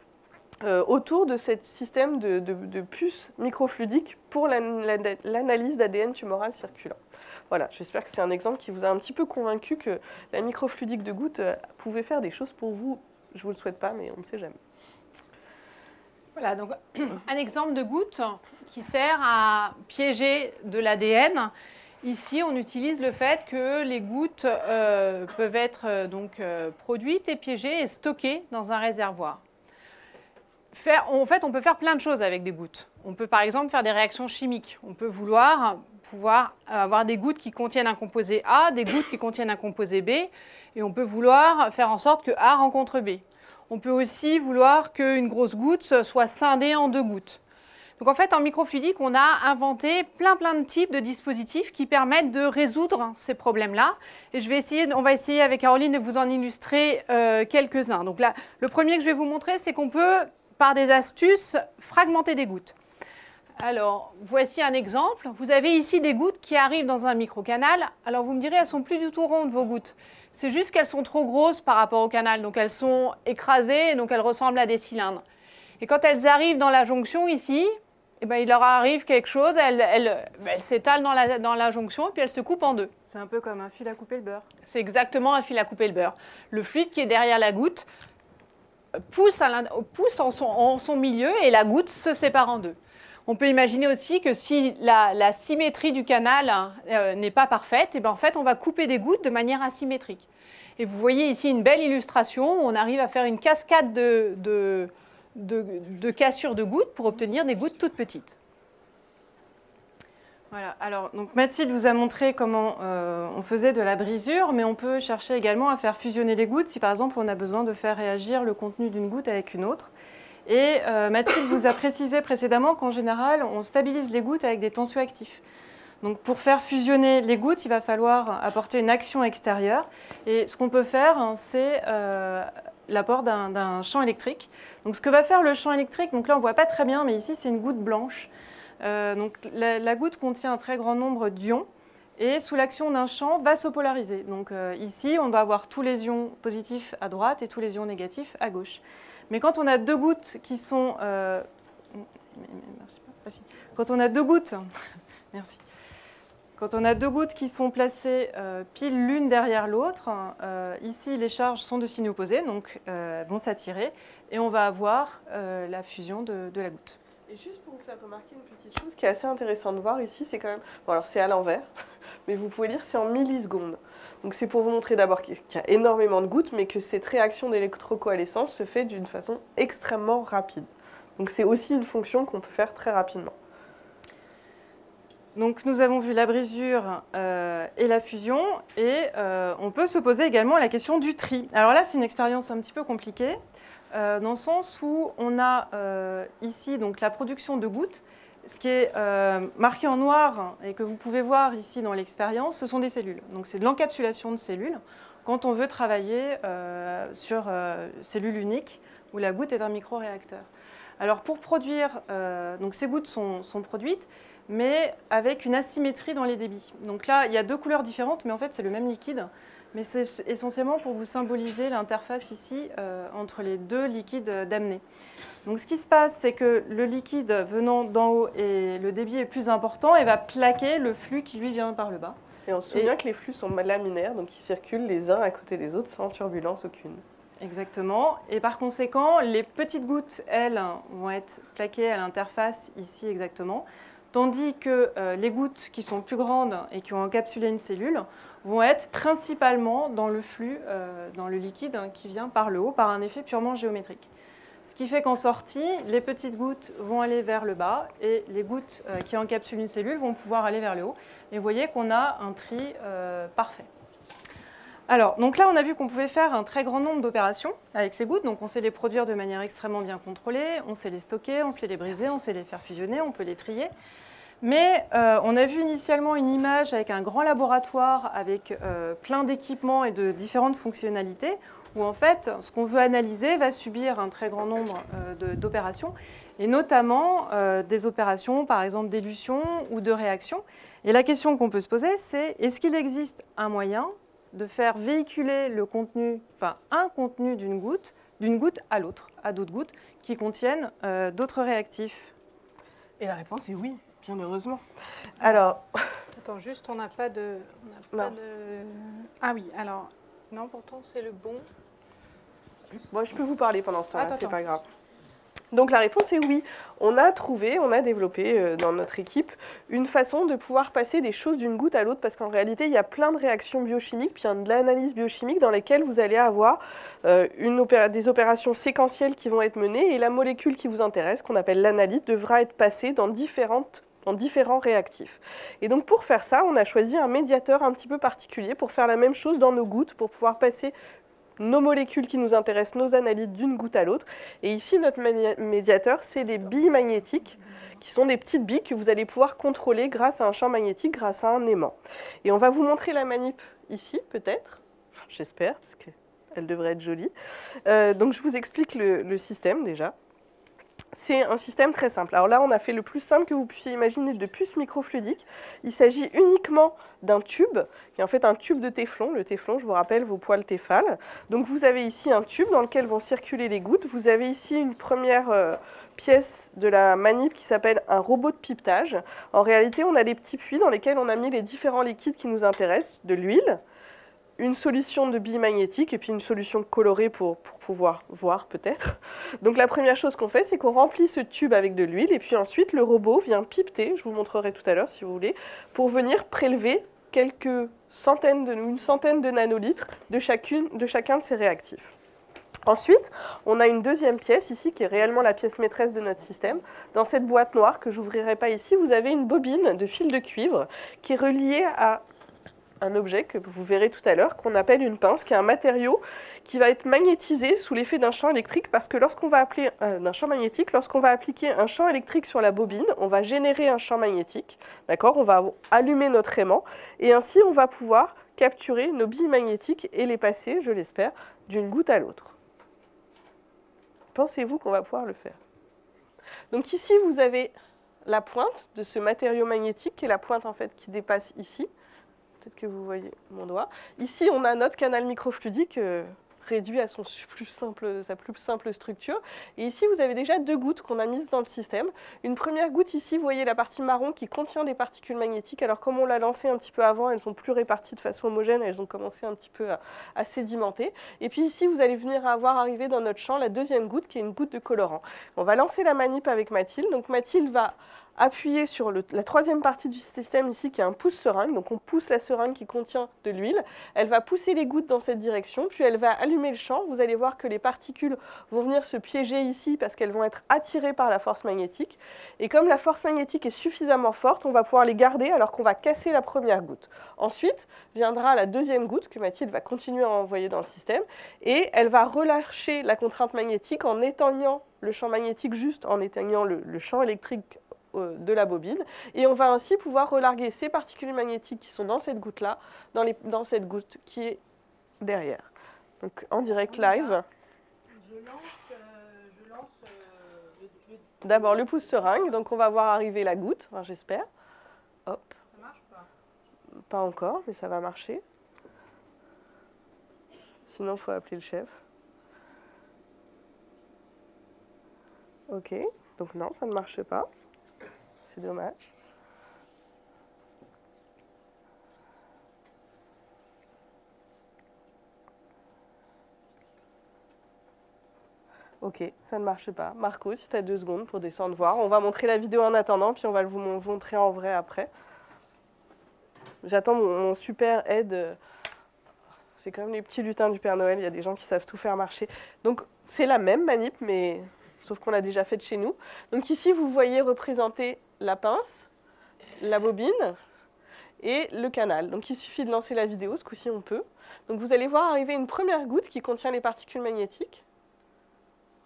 [SPEAKER 1] autour de ce système de puces microfluidiques pour l'analyse d'ADN tumoral circulant. Voilà, j'espère que c'est un exemple qui vous a un petit peu convaincu que la microfluidique de goutte pouvait faire des choses pour vous. Je ne vous le souhaite pas, mais on ne sait jamais.
[SPEAKER 3] Voilà, donc un exemple de goutte qui sert à piéger de l'ADN. Ici, on utilise le fait que les gouttes peuvent être produites et piégées et stockées dans un réservoir. En fait, on peut faire plein de choses avec des gouttes. On peut par exemple faire des réactions chimiques. On peut pouvoir avoir des gouttes qui contiennent un composé A, des gouttes qui contiennent un composé B, et on peut vouloir faire en sorte que A rencontre B. On peut aussi vouloir qu'une grosse goutte soit scindée en deux gouttes. Donc en fait, en microfluidique, on a inventé plein de types de dispositifs qui permettent de résoudre ces problèmes-là. Et on va essayer avec Caroline de vous en illustrer quelques-uns. Donc là, le premier que je vais vous montrer, c'est qu'on peut, par des astuces, fragmenter des gouttes. Alors, voici un exemple. Vous avez ici des gouttes qui arrivent dans un microcanal. Alors, vous me direz, elles ne sont plus du tout rondes, vos gouttes. C'est juste qu'elles sont trop grosses par rapport au canal. Donc, elles sont écrasées et donc elles ressemblent à des cylindres. Et quand elles arrivent dans la jonction ici, eh ben, il leur arrive quelque chose. Elles s'étalent dans la jonction et puis elles se coupent en deux.
[SPEAKER 2] C'est un peu comme un fil à couper le beurre.
[SPEAKER 3] C'est exactement un fil à couper le beurre. Le fluide qui est derrière la goutte pousse en son milieu et la goutte se sépare en deux. On peut imaginer aussi que si la symétrie du canal n'est pas parfaite, eh bien en fait, on va couper des gouttes de manière asymétrique. Et vous voyez ici une belle illustration où on arrive à faire une cascade de cassures de gouttes pour obtenir des gouttes toutes petites.
[SPEAKER 2] Voilà, alors donc Mathilde vous a montré comment on faisait de la brisure, mais on peut chercher également à faire fusionner les gouttes si par exemple on a besoin de faire réagir le contenu d'une goutte avec une autre. Et Mathilde vous a précisé précédemment qu'en général, on stabilise les gouttes avec des tensioactifs. Donc pour faire fusionner les gouttes, il va falloir apporter une action extérieure. Et ce qu'on peut faire, c'est l'apport d'un champ électrique. Donc ce que va faire le champ électrique, donc là on ne voit pas très bien, mais ici c'est une goutte blanche. Donc la goutte contient un très grand nombre d'ions. Et sous l'action d'un champ, va se polariser. Donc ici, on va avoir tous les ions positifs à droite et tous les ions négatifs à gauche. Mais quand on a deux gouttes qui sont... Quand on a deux gouttes... Merci. Quand on a deux gouttes qui sont placées pile l'une derrière l'autre, ici les charges sont de signes opposés, donc vont s'attirer, et on va avoir la fusion de la goutte.
[SPEAKER 1] Et juste pour vous faire remarquer une petite chose qui est assez intéressante de voir ici, c'est quand même... Bon alors c'est à l'envers, mais vous pouvez lire c'est en millisecondes. Donc c'est pour vous montrer d'abord qu'il y a énormément de gouttes, mais que cette réaction d'électrocoalescence se fait d'une façon extrêmement rapide. Donc c'est aussi une fonction qu'on peut faire très rapidement.
[SPEAKER 2] Donc nous avons vu la brisure et la fusion, et on peut se poser également la question du tri. Alors là, c'est une expérience un petit peu compliquée, dans le sens où on a ici donc, la production de gouttes. Ce qui est marqué en noir et que vous pouvez voir ici dans l'expérience, ce sont des cellules. Donc c'est de l'encapsulation de cellules quand on veut travailler sur cellules uniques où la goutte est un microréacteur. Alors pour produire, donc ces gouttes sont produites, mais avec une asymétrie dans les débits. Donc là, il y a deux couleurs différentes, mais en fait c'est le même liquide. Mais c'est essentiellement pour vous symboliser l'interface ici entre les deux liquides d'amener. Donc ce qui se passe, c'est que le liquide venant d'en haut et le débit est plus important et va plaquer le flux qui lui vient par le bas.
[SPEAKER 1] Et on se souvient que les flux sont laminaires, donc ils circulent les uns à côté des autres sans turbulence aucune.
[SPEAKER 2] Exactement. Et par conséquent, les petites gouttes, elles, vont être plaquées à l'interface ici exactement, tandis que les gouttes qui sont plus grandes et qui ont encapsulé une cellule vont être principalement dans le flux, dans le liquide qui vient par le haut, par un effet purement géométrique. Ce qui fait qu'en sortie, les petites gouttes vont aller vers le bas et les gouttes qui encapsulent une cellule vont pouvoir aller vers le haut. Et vous voyez qu'on a un tri parfait. Alors, donc là, on a vu qu'on pouvait faire un très grand nombre d'opérations avec ces gouttes. Donc, on sait les produire de manière extrêmement bien contrôlée, on sait les stocker, on sait les briser, on sait les faire fusionner, on peut les trier. Mais on a vu initialement une image avec un grand laboratoire avec plein d'équipements et de différentes fonctionnalités où en fait, ce qu'on veut analyser va subir un très grand nombre d'opérations et notamment des opérations, par exemple, d'élution ou de réaction. Et la question qu'on peut se poser, c'est est-ce qu'il existe un moyen de faire véhiculer le contenu, enfin un contenu d'une goutte à l'autre, à d'autres gouttes qui contiennent d'autres réactifs?
[SPEAKER 1] Et la réponse est oui, bien heureusement. Alors...
[SPEAKER 3] Attends, juste, on n'a pas de... Ah oui, alors... Non, pourtant, c'est le bon.
[SPEAKER 1] Bon, je peux vous parler pendant ce temps-là, c'est pas grave. Donc la réponse est oui. On a trouvé, on a développé dans notre équipe une façon de pouvoir passer des choses d'une goutte à l'autre parce qu'en réalité, il y a plein de réactions biochimiques, puis il y a de l'analyse biochimique dans lesquelles vous allez avoir des opérations séquentielles qui vont être menées et la molécule qui vous intéresse, qu'on appelle l'analyte, devra être passée dans différents réactifs. Et donc pour faire ça, on a choisi un médiateur un petit peu particulier pour faire la même chose dans nos gouttes, pour pouvoir passer nos molécules qui nous intéressent, nos analytes d'une goutte à l'autre. Et ici, notre médiateur, c'est des billes magnétiques, qui sont des petites billes que vous allez pouvoir contrôler grâce à un champ magnétique, grâce à un aimant. Et on va vous montrer la manip ici, peut-être, j'espère, parce qu'elle devrait être jolie. Donc je vous explique le système déjà. C'est un système très simple. Alors là, on a fait le plus simple que vous puissiez imaginer de puce microfluidique. Il s'agit uniquement d'un tube, qui est en fait un tube de téflon. Le téflon, je vous rappelle, vos poils Tefal. Donc vous avez ici un tube dans lequel vont circuler les gouttes. Vous avez ici une première pièce de la manip qui s'appelle un robot de pipetage. En réalité, on a des petits puits dans lesquels on a mis les différents liquides qui nous intéressent, de l'huile, une solution de billes magnétiques et puis une solution colorée pour pouvoir voir peut-être. Donc la première chose qu'on fait, c'est qu'on remplit ce tube avec de l'huile et puis ensuite le robot vient pipeter, je vous montrerai tout à l'heure si vous voulez, pour venir prélever une centaine de nanolitres de chacun de ces réactifs. Ensuite, on a une deuxième pièce ici qui est réellement la pièce maîtresse de notre système. Dans cette boîte noire que je n'ouvrirai pas ici, vous avez une bobine de fil de cuivre qui est reliée à un objet que vous verrez tout à l'heure, qu'on appelle une pince, qui est un matériau qui va être magnétisé sous l'effet d'un champ électrique, parce que lorsqu'on va appliquer un champ électrique sur la bobine, on va générer un champ magnétique, d'accord ? On va allumer notre aimant, et ainsi on va pouvoir capturer nos billes magnétiques et les passer, je l'espère, d'une goutte à l'autre. Pensez-vous qu'on va pouvoir le faire? Donc ici, vous avez la pointe de ce matériau magnétique, qui est la pointe en fait qui dépasse ici. Peut-être que vous voyez mon doigt. Ici, on a notre canal microfluidique réduit à sa plus simple structure. Et ici, vous avez déjà deux gouttes qu'on a mises dans le système. Une première goutte ici, vous voyez la partie marron qui contient des particules magnétiques. Alors, comme on l'a lancé un petit peu avant, elles sont plus réparties de façon homogène. Elles ont commencé un petit peu à sédimenter. Et puis ici, vous allez venir avoir arrivé dans notre champ la deuxième goutte qui est une goutte de colorant. On va lancer la manip avec Mathilde. Donc, Mathilde va appuyer sur la troisième partie du système ici qui est un pousse-seringue. Donc on pousse la seringue qui contient de l'huile. Elle va pousser les gouttes dans cette direction, puis elle va allumer le champ. Vous allez voir que les particules vont venir se piéger ici parce qu'elles vont être attirées par la force magnétique. Et comme la force magnétique est suffisamment forte, on va pouvoir les garder alors qu'on va casser la première goutte. Ensuite viendra la deuxième goutte que Mathilde va continuer à envoyer dans le système et elle va relâcher la contrainte magnétique en éteignant le champ magnétique juste en éteignant le champ électrique de la bobine, et on va ainsi pouvoir relarguer ces particules magnétiques qui sont dans cette goutte-là, dans cette goutte qui est derrière. Donc en direct live.
[SPEAKER 3] Je lance
[SPEAKER 1] D'abord le pousse-seringue, donc on va voir arriver la goutte, enfin, j'espère. Hop.
[SPEAKER 3] Ça marche pas?
[SPEAKER 1] Pas encore, mais ça va marcher. Sinon, il faut appeler le chef. Ok, donc non, ça ne marche pas. C'est dommage. Ok, ça ne marche pas. Marco, si tu as 2 secondes pour descendre voir. On va montrer la vidéo en attendant, puis on va vous montrer en vrai après. J'attends mon super aide. C'est comme les petits lutins du Père Noël, il y a des gens qui savent tout faire marcher. Donc c'est la même manip, mais sauf qu'on l'a déjà faite chez nous. Donc ici, vous voyez représenter la pince, la bobine et le canal. Donc il suffit de lancer la vidéo, ce coup-ci on peut. Donc vous allez voir arriver une première goutte qui contient les particules magnétiques.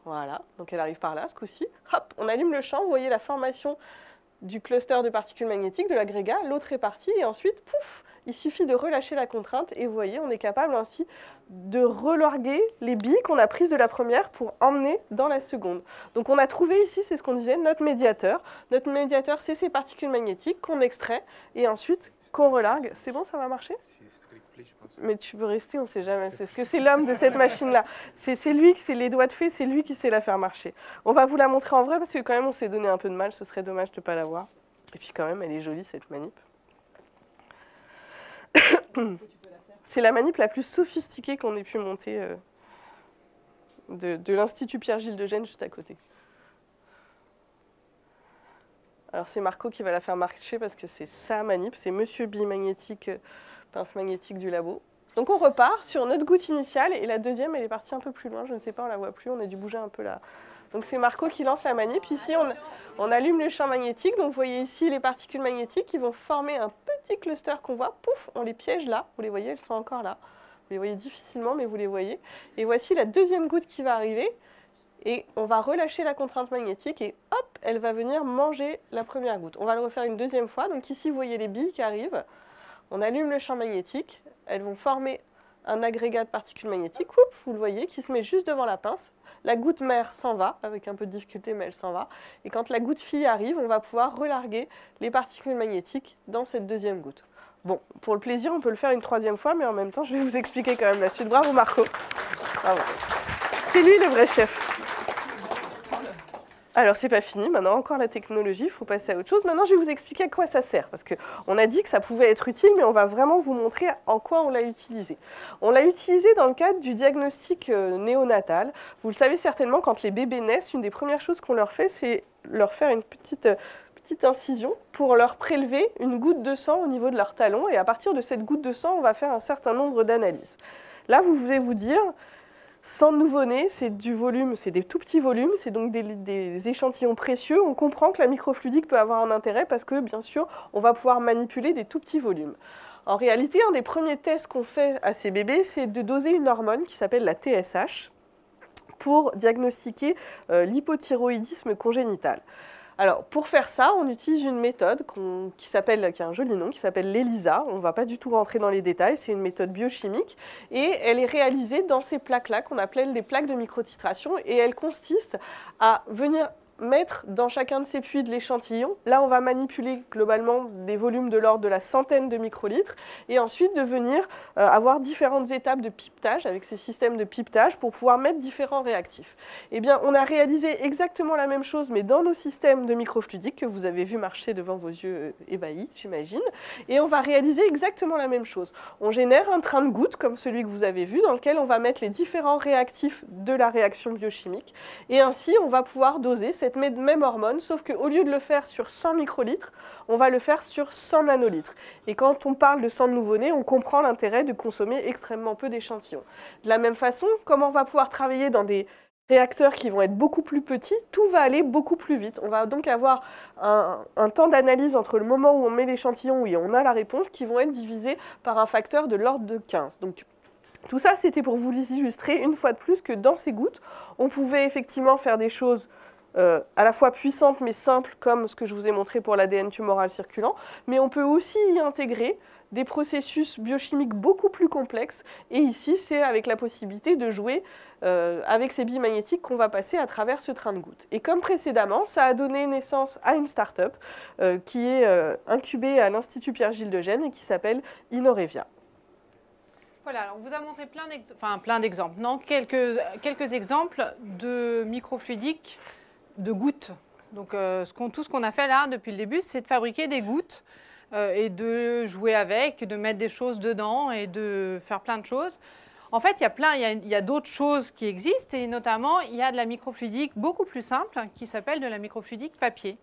[SPEAKER 1] Voilà, donc elle arrive par là, ce coup-ci. Hop, on allume le champ, vous voyez la formation du cluster de particules magnétiques, de l'agrégat, l'autre est parti, et ensuite, pouf, il suffit de relâcher la contrainte, et vous voyez, on est capable ainsi de relarguer les billes qu'on a prises de la première pour emmener dans la seconde. Donc on a trouvé ici, c'est ce qu'on disait, notre médiateur. Notre médiateur, c'est ces particules magnétiques qu'on extrait, et ensuite qu'on relargue. C'est bon, ça va marcher ? Mais tu peux rester, on ne sait jamais. C'est ce que c'est l'homme de cette machine-là. C'est lui, c'est les doigts de fée, c'est lui qui sait la faire marcher. On va vous la montrer en vrai parce que quand même on s'est donné un peu de mal, ce serait dommage de ne pas la voir. Et puis quand même, elle est jolie cette manip. C'est la manip la plus sophistiquée qu'on ait pu monter de l'Institut Pierre-Gilles de Gênes juste à côté. Alors c'est Marco qui va la faire marcher parce que c'est sa manip, c'est Monsieur Bimagnétique, pince magnétique du labo. Donc on repart sur notre goutte initiale et la deuxième elle est partie un peu plus loin, je ne sais pas, on la voit plus, on a dû bouger un peu là. Donc c'est Marco qui lance la manip. Ici on allume le champ magnétique, donc vous voyez ici les particules magnétiques qui vont former un petit cluster qu'on voit, pouf, on les piège là, vous les voyez, elles sont encore là. Vous les voyez difficilement mais vous les voyez. Et voici la deuxième goutte qui va arriver et on va relâcher la contrainte magnétique et hop, elle va venir manger la première goutte. On va le refaire une deuxième fois, donc ici vous voyez les billes qui arrivent. On allume le champ magnétique, elles vont former un agrégat de particules magnétiques, oups, vous le voyez, qui se met juste devant la pince. La goutte mère s'en va, avec un peu de difficulté, mais elle s'en va. Et quand la goutte fille arrive, on va pouvoir relarguer les particules magnétiques dans cette deuxième goutte. Bon, pour le plaisir, on peut le faire une troisième fois, mais en même temps, je vais vous expliquer quand même la suite. Bravo Marco. Bravo. C'est lui le vrai chef. Alors, c'est pas fini, maintenant encore la technologie, il faut passer à autre chose. Maintenant, je vais vous expliquer à quoi ça sert, parce qu'on a dit que ça pouvait être utile, mais on va vraiment vous montrer en quoi on l'a utilisé. On l'a utilisé dans le cadre du diagnostic néonatal. Vous le savez certainement, quand les bébés naissent, une des premières choses qu'on leur fait, c'est leur faire une petite incision pour leur prélever une goutte de sang au niveau de leur talon, et à partir de cette goutte de sang, on va faire un certain nombre d'analyses. Là, vous pouvez vous dire... Sang de nouveau-né, c'est du volume, c'est des tout petits volumes, c'est donc des échantillons précieux. On comprend que la microfluidique peut avoir un intérêt parce que, bien sûr, on va pouvoir manipuler des tout petits volumes. En réalité, un des premiers tests qu'on fait à ces bébés, c'est de doser une hormone qui s'appelle la TSH pour diagnostiquer l'hypothyroïdisme congénital. Alors, pour faire ça, on utilise une méthode qui a un joli nom, qui s'appelle l'ELISA. On ne va pas du tout rentrer dans les détails, c'est une méthode biochimique. Et elle est réalisée dans ces plaques-là, qu'on appelle des plaques de microtitration. Et elle consiste à venir mettre dans chacun de ces puits de l'échantillon. Là, on va manipuler globalement des volumes de l'ordre de la centaine de microlitres. Et ensuite, de venir avoir différentes étapes de pipetage, avec ces systèmes de pipetage, pour pouvoir mettre différents réactifs. Eh bien, on a réalisé exactement la même chose, mais dans nos systèmes de microfluidique, que vous avez vu marcher devant vos yeux ébahis, j'imagine. Et on va réaliser exactement la même chose. On génère un train de gouttes, comme celui que vous avez vu, dans lequel on va mettre les différents réactifs de la réaction biochimique. Et ainsi, on va pouvoir doser cette cette même hormone, sauf qu'au lieu de le faire sur 100 microlitres, on va le faire sur 100 nanolitres. Et quand on parle de sang de nouveau-né, on comprend l'intérêt de consommer extrêmement peu d'échantillons. De la même façon, comme on va pouvoir travailler dans des réacteurs qui vont être beaucoup plus petits, tout va aller beaucoup plus vite. On va donc avoir un temps d'analyse entre le moment où on met l'échantillon et on a la réponse qui vont être divisés par un facteur de l'ordre de 15. Donc, tout ça, c'était pour vous illustrer une fois de plus que dans ces gouttes, on pouvait effectivement faire des choses à la fois puissantes mais simples, comme ce que je vous ai montré pour l'ADN tumoral circulant, mais on peut aussi y intégrer des processus biochimiques beaucoup plus complexes. Et ici, c'est avec la possibilité de jouer avec ces billes magnétiques qu'on va passer à travers ce train de gouttes. Et comme précédemment, ça a donné naissance à une start-up qui est incubée à l'Institut Pierre-Gilles de Gênes et qui s'appelle Innorevia.
[SPEAKER 3] Voilà, alors on vous a montré plein d'exemples. Non, quelques exemples de microfluidiques de gouttes. Donc tout ce qu'on a fait là depuis le début, c'est de fabriquer des gouttes et de jouer avec, de mettre des choses dedans et de faire plein de choses. En fait, il y a d'autres choses qui existent et notamment, il y a de la microfluidique beaucoup plus simple qui s'appelle de la microfluidique papier.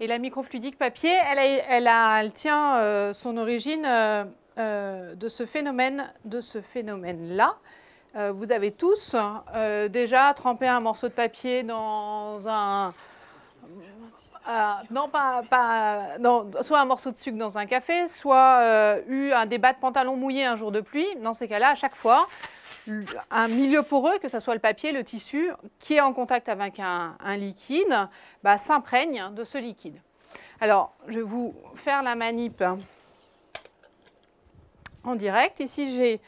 [SPEAKER 3] Et la microfluidique papier, elle tient son origine de ce phénomène-là. Vous avez tous déjà trempé un morceau de papier dans un... soit un morceau de sucre dans un café, soit eu un débat de pantalon mouillé un jour de pluie. Dans ces cas-là, à chaque fois, un milieu poreux, que ce soit le papier, le tissu, qui est en contact avec un liquide, s'imprègne de ce liquide. Alors, je vais vous faire la manip en direct. Ici, j'ai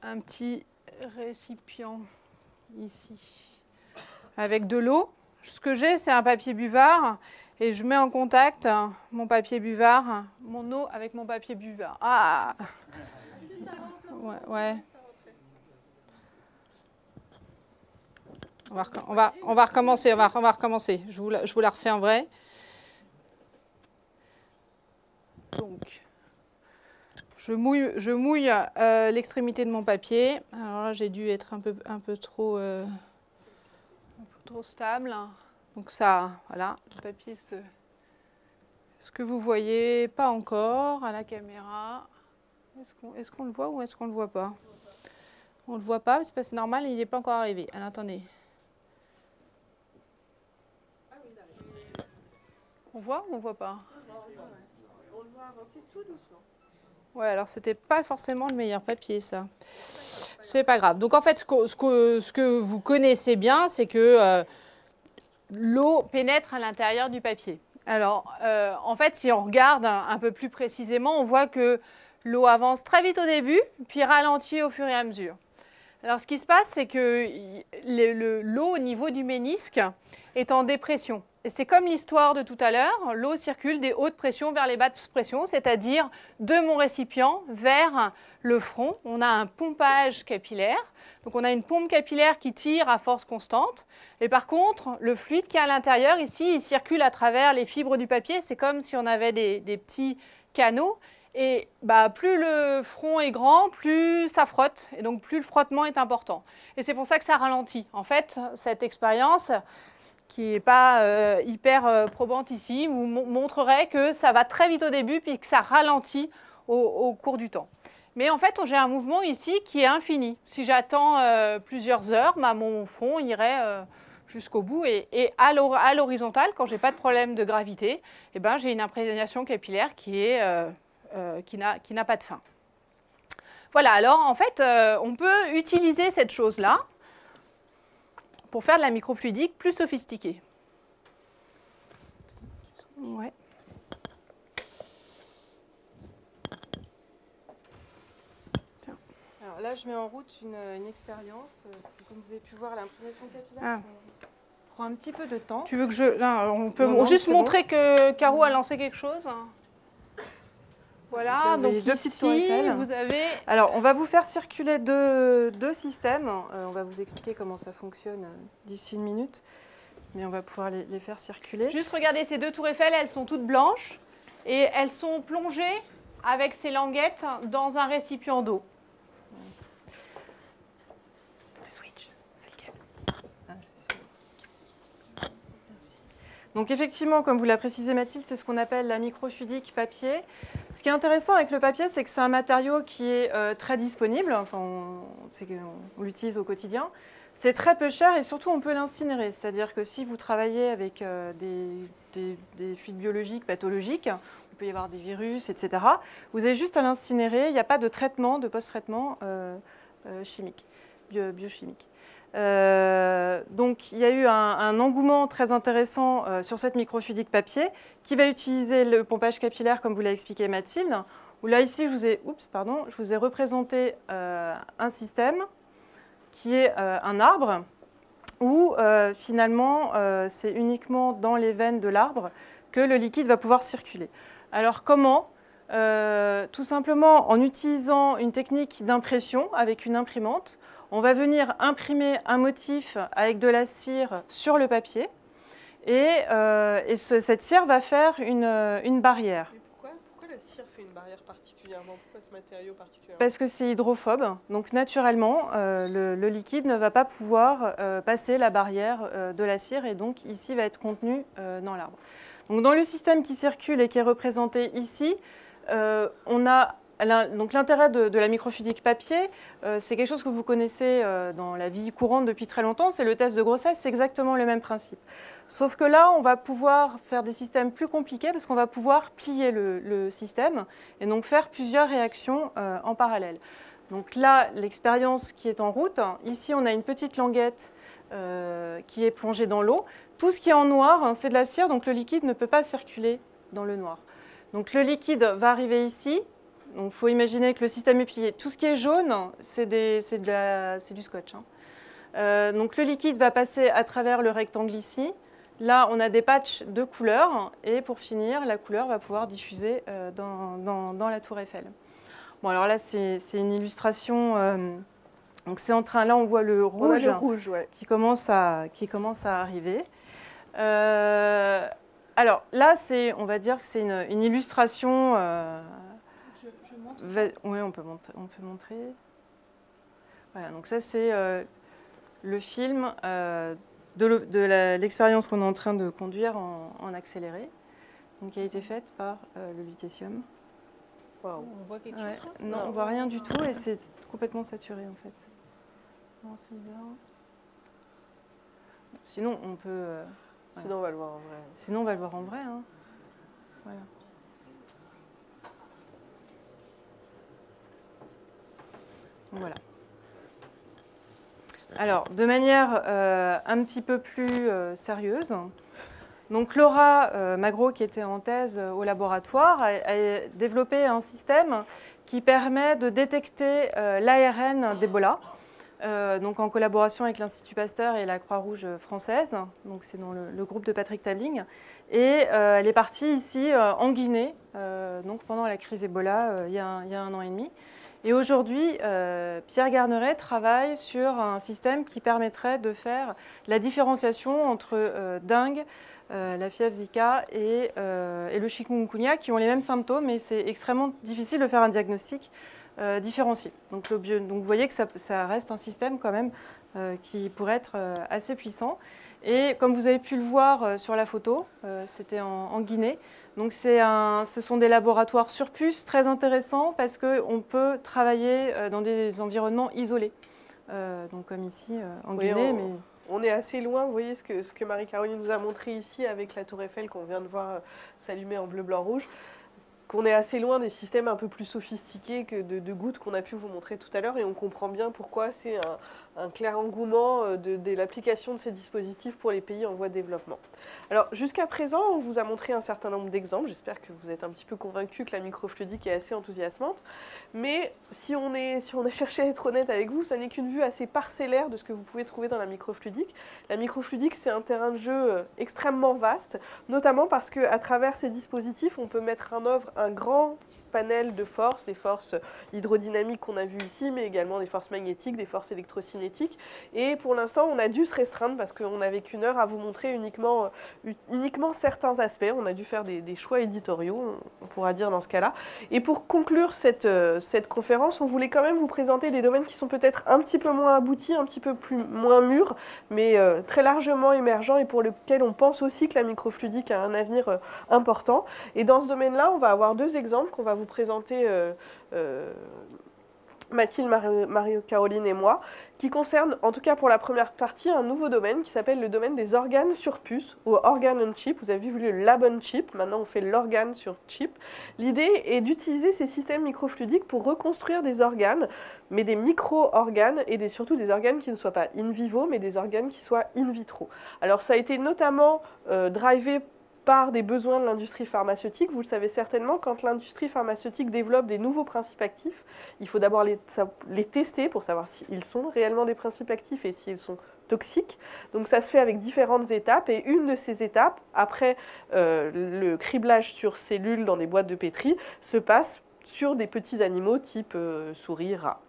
[SPEAKER 3] un petit récipient ici avec de l'eau. Ce que j'ai, c'est un papier buvard et je mets en contact mon papier buvard, mon eau avec mon papier buvard. Ah, ouais. On va recommencer. Je vous la refais en vrai. Donc, je mouille l'extrémité de mon papier. Alors là, j'ai dû être un peu trop stable. Donc ça, voilà, le papier Est-ce que vous voyez? Pas encore à la caméra. Est-ce qu'on le voit ou est-ce qu'on ne le voit pas? On ne le voit pas, mais c'est normal, il n'est pas encore arrivé. Alors, attendez. On voit ou on ne voit pas?
[SPEAKER 1] On le voit avancer tout doucement.
[SPEAKER 3] Ouais, alors c'était pas forcément le meilleur papier, ça. C'est pas grave. Donc en fait, ce que vous connaissez bien, c'est que l'eau pénètre à l'intérieur du papier. Alors, en fait, si on regarde un peu plus précisément, on voit que l'eau avance très vite au début, puis ralentit au fur et à mesure. Alors, ce qui se passe, c'est que l'eau au niveau du ménisque est en dépression. Et c'est comme l'histoire de tout à l'heure, l'eau circule des hautes pressions vers les basses pressions, c'est-à-dire de mon récipient vers le front. On a un pompage capillaire. Donc on a une pompe capillaire qui tire à force constante. Et par contre, le fluide qui est à l'intérieur, ici, il circule à travers les fibres du papier. C'est comme si on avait des petits canaux. Et plus le front est grand, plus ça frotte. Et donc plus le frottement est important. Et c'est pour ça que ça ralentit. En fait, cette expérience, qui n'est pas hyper probante ici, vous montrerait que ça va très vite au début, puis que ça ralentit au cours du temps. Mais en fait, j'ai un mouvement ici qui est infini. Si j'attends plusieurs heures, mon front irait jusqu'au bout. Et à l'horizontale, quand je n'ai pas de problème de gravité, j'ai une imprégnation capillaire qui n'a pas de fin. Voilà, alors en fait, on peut utiliser cette chose-là pour faire de la microfluidique plus sophistiquée. Ouais.
[SPEAKER 2] Alors là, je mets en route une expérience. Comme vous avez pu voir, l'imprimation capillaire prend un petit peu de temps.
[SPEAKER 3] Tu veux que on peut juste montrer que Caro a lancé quelque chose? Voilà, donc ici, vous avez...
[SPEAKER 2] Alors, on va vous faire circuler deux systèmes. On va vous expliquer comment ça fonctionne d'ici une minute. Mais on va pouvoir les faire circuler.
[SPEAKER 3] Juste regardez ces deux tours Eiffel, elles sont toutes blanches. Et elles sont plongées avec ces languettes dans un récipient d'eau.
[SPEAKER 2] Le switch, c'est lequel? Donc effectivement, comme vous l'a précisé Mathilde, c'est ce qu'on appelle la microfluidique papier. Ce qui est intéressant avec le papier, c'est que c'est un matériau qui est très disponible, enfin, on l'utilise au quotidien. C'est très peu cher et surtout on peut l'incinérer, c'est-à-dire que si vous travaillez avec des fluides biologiques, pathologiques, il peut y avoir des virus, etc., vous avez juste à l'incinérer, il n'y a pas de traitement, de post-traitement chimique, biochimique. Donc il y a eu un engouement très intéressant sur cette microfluidique papier qui va utiliser le pompage capillaire comme vous l'a expliqué Mathilde, où là ici je vous ai représenté un système qui est un arbre où finalement c'est uniquement dans les veines de l'arbre que le liquide va pouvoir circuler. Alors comment ? Tout simplement en utilisant une technique d'impression avec une imprimante. On va venir imprimer un motif avec de la cire sur le papier et cette cire va faire une barrière.
[SPEAKER 1] Mais pourquoi la cire fait une barrière particulièrement? Pourquoi ce matériau particulièrement?
[SPEAKER 2] Parce que c'est hydrophobe, donc naturellement le liquide ne va pas pouvoir passer la barrière de la cire et donc ici va être contenu dans l'arbre. Donc dans le système qui circule et qui est représenté ici, on a donc l'intérêt de la microfluidique papier, c'est quelque chose que vous connaissez dans la vie courante depuis très longtemps, c'est le test de grossesse, c'est exactement le même principe. Sauf que là, on va pouvoir faire des systèmes plus compliqués parce qu'on va pouvoir plier le système et donc faire plusieurs réactions en parallèle. Donc là, l'expérience qui est en route, ici on a une petite languette qui est plongée dans l'eau. Tout ce qui est en noir, c'est de la cire, donc le liquide ne peut pas circuler dans le noir. Donc le liquide va arriver ici. Donc il faut imaginer que le système est plié. Tout ce qui est jaune, c'est du scotch. Hein. Donc le liquide va passer à travers le rectangle ici. Là, on a des patchs de couleurs. Et pour finir, la couleur va pouvoir diffuser dans la tour Eiffel. Bon, alors là, c'est une illustration. Donc c'est en train, là, on voit le rouge,
[SPEAKER 1] ouais,
[SPEAKER 2] qui commence à arriver. Alors là, on va dire que c'est une illustration. Oui, on peut montrer. Voilà, donc ça c'est le film de l'expérience qu'on est en train de conduire en accéléré, donc qui a été faite par le lutécium.
[SPEAKER 1] Wow.
[SPEAKER 3] On voit quelque chose là?
[SPEAKER 2] Non, on voit rien du tout et c'est complètement saturé en fait. Non, c'est bizarre. Sinon, on peut.
[SPEAKER 1] Voilà. Sinon, on va le voir en vrai.
[SPEAKER 2] Sinon, on va le voir en vrai. Hein. Voilà. Voilà. Alors, de manière un petit peu plus sérieuse, donc Laura Magro, qui était en thèse au laboratoire, a développé un système qui permet de détecter l'ARN d'Ebola, donc en collaboration avec l'Institut Pasteur et la Croix-Rouge française. Donc c'est dans le groupe de Patrick Tabling. Et elle est partie ici en Guinée, donc pendant la crise Ebola, il y a 1 an et demi. Et aujourd'hui, Pierre Garneret travaille sur un système qui permettrait de faire la différenciation entre dengue, la fièvre Zika et le chikungunya, qui ont les mêmes symptômes, mais c'est extrêmement difficile de faire un diagnostic différencié. Donc vous voyez que ça reste un système quand même qui pourrait être assez puissant. Et comme vous avez pu le voir sur la photo, c'était en Guinée. Donc ce sont des laboratoires sur puce très intéressants parce qu'on peut travailler dans des environnements isolés. Donc comme ici en Guinée.
[SPEAKER 1] On est assez loin, vous voyez ce que Marie-Caroline nous a montré ici avec la tour Eiffel qu'on vient de voir s'allumer en bleu, blanc, rouge. Qu'on est assez loin des systèmes un peu plus sophistiqués que de gouttes qu'on a pu vous montrer tout à l'heure et on comprend bien pourquoi c'est un clair engouement de l'application de ces dispositifs pour les pays en voie de développement. Alors jusqu'à présent, on vous a montré un certain nombre d'exemples, j'espère que vous êtes un petit peu convaincus que la microfluidique est assez enthousiasmante, mais si on a cherché à être honnête avec vous, ça n'est qu'une vue assez parcellaire de ce que vous pouvez trouver dans la microfluidique. La microfluidique, c'est un terrain de jeu extrêmement vaste, notamment parce qu'à travers ces dispositifs, on peut mettre en œuvre un grand panel de forces, des forces hydrodynamiques qu'on a vues ici, mais également des forces magnétiques, des forces électrocinétiques. Et pour l'instant, on a dû se restreindre parce qu'on n'avait qu'une heure à vous montrer uniquement certains aspects. On a dû faire des choix éditoriaux, on pourra dire dans ce cas-là. Et pour conclure cette conférence, on voulait quand même vous présenter des domaines qui sont peut-être un petit peu moins aboutis, un petit peu moins mûrs, mais très largement émergents et pour lesquels on pense aussi que la microfluidique a un avenir important. Et dans ce domaine-là, on va avoir deux exemples qu'on va vous présenter, Mathilde, Marie-Caroline et moi, qui concernent, en tout cas pour la première partie, un nouveau domaine qui s'appelle le domaine des organes sur puce, ou organ on chip. Vous avez vu le lab on chip, maintenant on fait l'organe sur chip. L'idée est d'utiliser ces systèmes microfluidiques pour reconstruire des organes, mais des micro-organes, et surtout des organes qui ne soient pas in vivo, mais des organes qui soient in vitro. Alors ça a été notamment drivé par des besoins de l'industrie pharmaceutique. Vous le savez certainement, quand l'industrie pharmaceutique développe des nouveaux principes actifs, il faut d'abord les tester pour savoir s'ils sont réellement des principes actifs et s'ils sont toxiques. Donc ça se fait avec différentes étapes et une de ces étapes, après le criblage sur cellules dans des boîtes de pétri, se passe sur des petits animaux type souris, rats.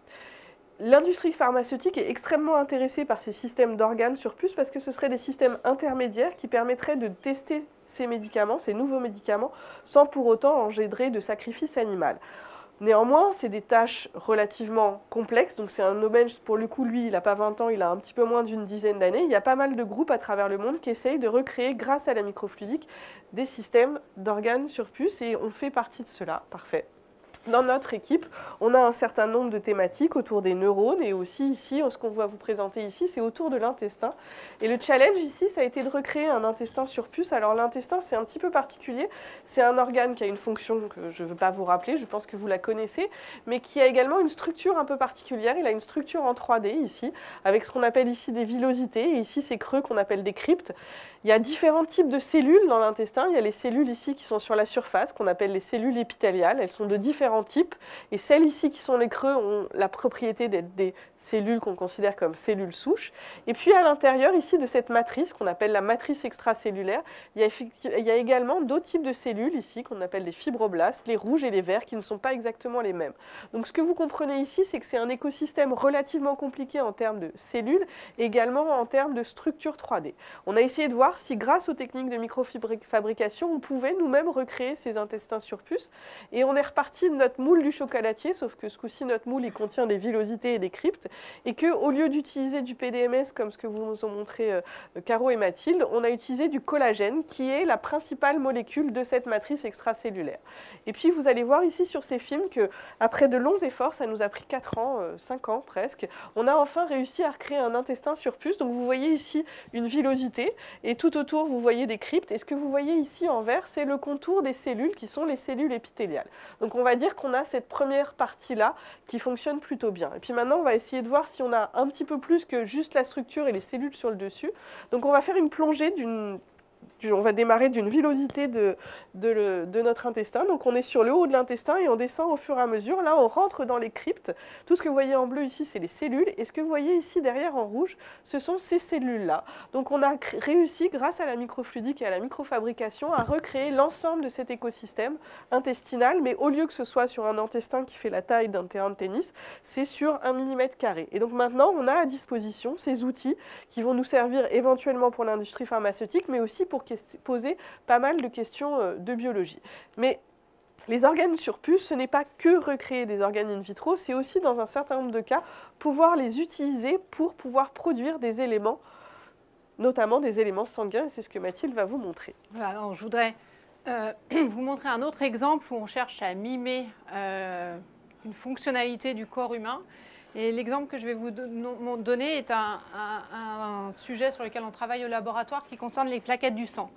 [SPEAKER 1] L'industrie pharmaceutique est extrêmement intéressée par ces systèmes d'organes sur puce parce que ce seraient des systèmes intermédiaires qui permettraient de tester ces médicaments, ces nouveaux médicaments, sans pour autant engendrer de sacrifice animal. Néanmoins, c'est des tâches relativement complexes, donc c'est un domaine, pour le coup, lui, il n'a pas 20 ans, il a un petit peu moins d'une dizaine d'années. Il y a pas mal de groupes à travers le monde qui essayent de recréer, grâce à la microfluidique, des systèmes d'organes sur puce et on fait partie de cela. Parfait. Dans notre équipe, on a un certain nombre de thématiques autour des neurones et aussi ici, ce qu'on va vous présenter ici, c'est autour de l'intestin. Et le challenge ici, ça a été de recréer un intestin sur puce. Alors l'intestin, c'est un petit peu particulier. C'est un organe qui a une fonction que je ne veux pas vous rappeler, je pense que vous la connaissez, mais qui a également une structure un peu particulière. Il a une structure en 3D ici, avec ce qu'on appelle ici des villosités, et ici ces creux qu'on appelle des cryptes. Il y a différents types de cellules dans l'intestin. Il y a les cellules ici qui sont sur la surface, qu'on appelle les cellules épithéliales. Elles sont de différents types. Et celles ici qui sont les creux ont la propriété d'être des cellules qu'on considère comme cellules souches. Et puis à l'intérieur ici de cette matrice, qu'on appelle la matrice extracellulaire, il y a également d'autres types de cellules ici, qu'on appelle des fibroblastes, les rouges et les verts, qui ne sont pas exactement les mêmes. Donc ce que vous comprenez ici, c'est que c'est un écosystème relativement compliqué en termes de cellules, et également en termes de structure 3D. On a essayé de voir si grâce aux techniques de microfabrication, on pouvait nous-mêmes recréer ces intestins sur puce. Et on est reparti de notre moule du chocolatier, sauf que ce coup-ci, notre moule, il contient des villosités et des cryptes, et qu'au lieu d'utiliser du PDMS, comme ce que vous nous ont montré Caro et Mathilde, on a utilisé du collagène, qui est la principale molécule de cette matrice extracellulaire. Et puis, vous allez voir ici sur ces films qu'après de longs efforts, ça nous a pris 4 ans, 5 ans presque, on a enfin réussi à recréer un intestin sur puce. Donc vous voyez ici une villosité, et tout autour, vous voyez des cryptes. Et ce que vous voyez ici en vert, c'est le contour des cellules qui sont les cellules épithéliales. Donc on va dire qu'on a cette première partie-là qui fonctionne plutôt bien. Et puis maintenant, on va essayer de voir si on a un petit peu plus que juste la structure et les cellules sur le dessus. Donc on va faire une plongée on va démarrer d'une villosité de notre intestin. Donc on est sur le haut de l'intestin et on descend au fur et à mesure. Là, on rentre dans les cryptes. Tout ce que vous voyez en bleu ici, c'est les cellules. Et ce que vous voyez ici derrière en rouge, ce sont ces cellules-là. Donc on a réussi, grâce à la microfluidique et à la microfabrication, à recréer l'ensemble de cet écosystème intestinal. Mais au lieu que ce soit sur un intestin qui fait la taille d'un terrain de tennis, c'est sur 1 mm². Et donc maintenant, on a à disposition ces outils qui vont nous servir éventuellement pour l'industrie pharmaceutique, mais aussi pour poser pas mal de questions de biologie. Mais les organes sur puce, ce n'est pas que recréer des organes in vitro, c'est aussi dans un certain nombre de cas pouvoir les utiliser pour pouvoir produire des éléments, notamment des éléments sanguins, et c'est ce que Mathilde va vous montrer.
[SPEAKER 3] Voilà, alors je voudrais vous montrer un autre exemple où on cherche à mimer une fonctionnalité du corps humain. Et l'exemple que je vais vous donner est un sujet sur lequel on travaille au laboratoire qui concerne les plaquettes du sang.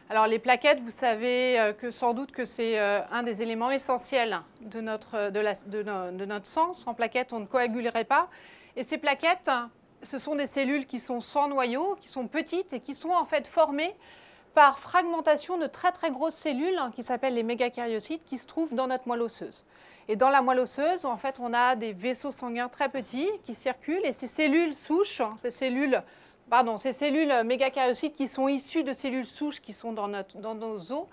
[SPEAKER 3] Alors les plaquettes, vous savez que sans doute que c'est un des éléments essentiels de notre sang. Sans plaquettes, on ne coagulerait pas. Et ces plaquettes, ce sont des cellules qui sont sans noyau, qui sont petites et qui sont en fait formées par fragmentation de très très grosses cellules qui s'appellent les mégakaryocytes qui se trouvent dans notre moelle osseuse. Et dans la moelle osseuse, en fait, on a des vaisseaux sanguins très petits qui circulent et ces cellules souches, ces cellules mégakaryocytes qui sont issues de cellules souches qui sont dans nos os,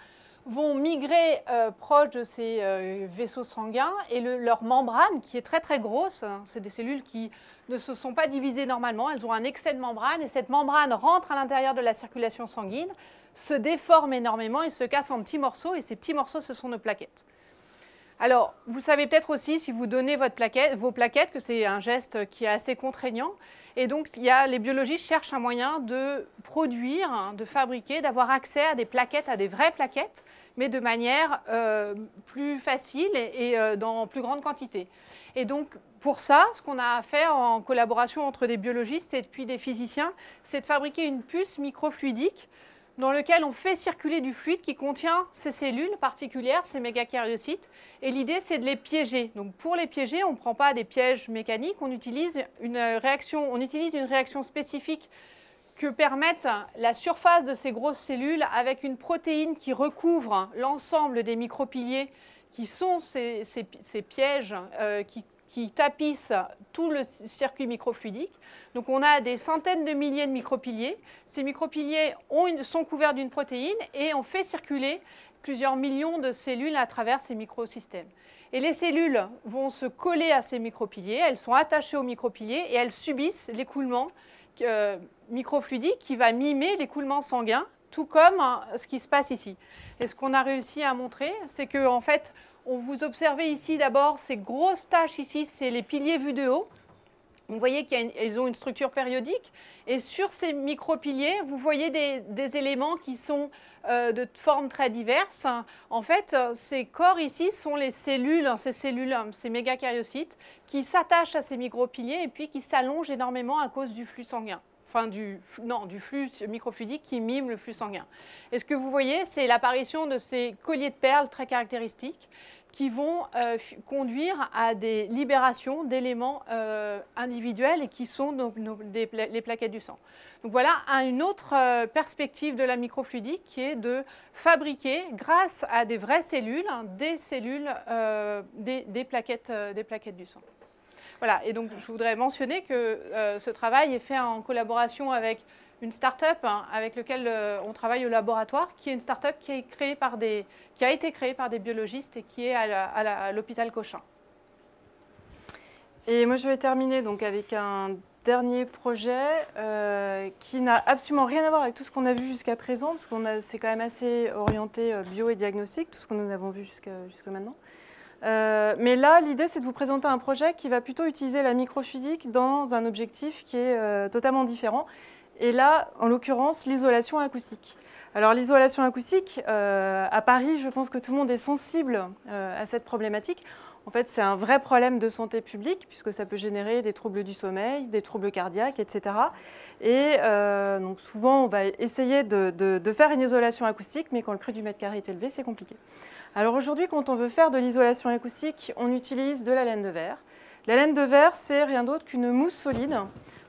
[SPEAKER 3] vont migrer proche de ces vaisseaux sanguins et leur membrane, qui est très très grosse, hein, c'est des cellules qui ne se sont pas divisées normalement, elles ont un excès de membrane et cette membrane rentre à l'intérieur de la circulation sanguine, se déforme énormément et se casse en petits morceaux et ces petits morceaux, ce sont nos plaquettes. Alors, vous savez peut-être aussi, si vous donnez vos plaquettes, que c'est un geste qui est assez contraignant. Et donc, les biologistes cherchent un moyen de produire, de fabriquer, d'avoir accès à des plaquettes, à des vraies plaquettes, mais de manière plus facile et dans plus grande quantité. Et donc, pour ça, ce qu'on a à faire en collaboration entre des biologistes et puis des physiciens, c'est de fabriquer une puce microfluidique dans lequel on fait circuler du fluide qui contient ces cellules particulières, ces mégakaryocytes. Et l'idée, c'est de les piéger. Donc pour les piéger, on ne prend pas des pièges mécaniques, on utilise une réaction spécifique que permettent la surface de ces grosses cellules avec une protéine qui recouvre l'ensemble des micropiliers qui sont ces pièges qui tapissent tout le circuit microfluidique. Donc on a des centaines de milliers de micropiliers. Ces micropiliers sont couverts d'une protéine et on fait circuler plusieurs millions de cellules à travers ces microsystèmes. Et les cellules vont se coller à ces micropiliers, elles sont attachées aux micropiliers et elles subissent l'écoulement microfluidique qui va mimer l'écoulement sanguin, tout comme ce qui se passe ici. Et ce qu'on a réussi à montrer, c'est que en fait, vous observez ici d'abord ces grosses taches ici, c'est les piliers vus de haut. Vous voyez qu'ils ont une structure périodique et sur ces micropiliers, vous voyez des éléments qui sont de formes très diverses. En fait, ces corps ici sont les cellules, ces mégakaryocytes qui s'attachent à ces micropiliers et puis qui s'allongent énormément à cause du flux sanguin. Enfin, du flux microfluidique qui mime le flux sanguin. Et ce que vous voyez, c'est l'apparition de ces colliers de perles très caractéristiques qui vont conduire à des libérations d'éléments individuels et qui sont les plaquettes du sang. Donc voilà une autre perspective de la microfluidique qui est de fabriquer, grâce à des vraies cellules, des plaquettes du sang. Voilà, et donc je voudrais mentionner que ce travail est fait en collaboration avec une start-up avec laquelle on travaille au laboratoire, qui est une start-up qui a été créée par des biologistes et qui est à l'hôpital Cochin.
[SPEAKER 2] Et moi, je vais terminer donc avec un dernier projet qui n'a absolument rien à voir avec tout ce qu'on a vu jusqu'à présent, parce que c'est quand même assez orienté bio et diagnostic, tout ce que nous avons vu jusqu'à maintenant. Mais là, l'idée, c'est de vous présenter un projet qui va plutôt utiliser la microfluidique dans un objectif qui est totalement différent. Et là, en l'occurrence, l'isolation acoustique. Alors, l'isolation acoustique, à Paris, je pense que tout le monde est sensible à cette problématique. En fait, c'est un vrai problème de santé publique, puisque ça peut générer des troubles du sommeil, des troubles cardiaques, etc. Et donc, souvent, on va essayer de faire une isolation acoustique, mais quand le prix du mètre carré est élevé, c'est compliqué. Alors aujourd'hui, quand on veut faire de l'isolation acoustique, on utilise de la laine de verre. La laine de verre, c'est rien d'autre qu'une mousse solide,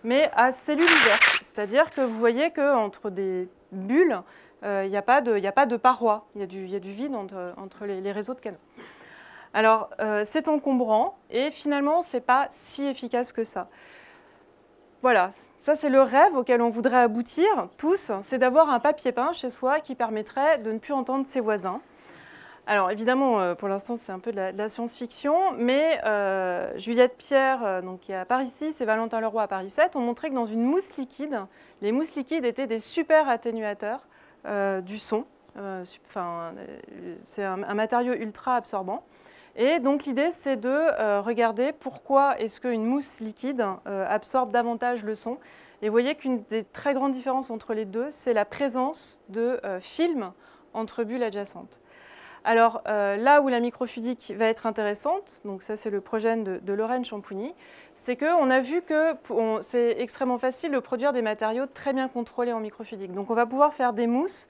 [SPEAKER 2] mais à cellules ouvertes. C'est-à-dire que vous voyez qu'entre des bulles, il n'y a pas de paroi, il y a du vide entre les réseaux de canaux. Alors, c'est encombrant et finalement, ce n'est pas si efficace que ça. Voilà, ça c'est le rêve auquel on voudrait aboutir tous, c'est d'avoir un papier peint chez soi qui permettrait de ne plus entendre ses voisins. Alors évidemment, pour l'instant, c'est un peu de la science-fiction, mais Juliette Pierre, donc, qui est à Paris 6, et Valentin Leroy à Paris 7, ont montré que dans une mousse liquide, les mousses liquides étaient des super atténuateurs du son. C'est un matériau ultra absorbant. Et donc l'idée, c'est de regarder pourquoi est-ce qu'une mousse liquide absorbe davantage le son. Et vous voyez qu'une des très grandes différences entre les deux, c'est la présence de films entre bulles adjacentes. Alors là où la microfluidique va être intéressante, donc ça c'est le projet de Lorraine Champougny, c'est qu'on a vu que c'est extrêmement facile de produire des matériaux très bien contrôlés en microfluidique. Donc on va pouvoir faire des mousses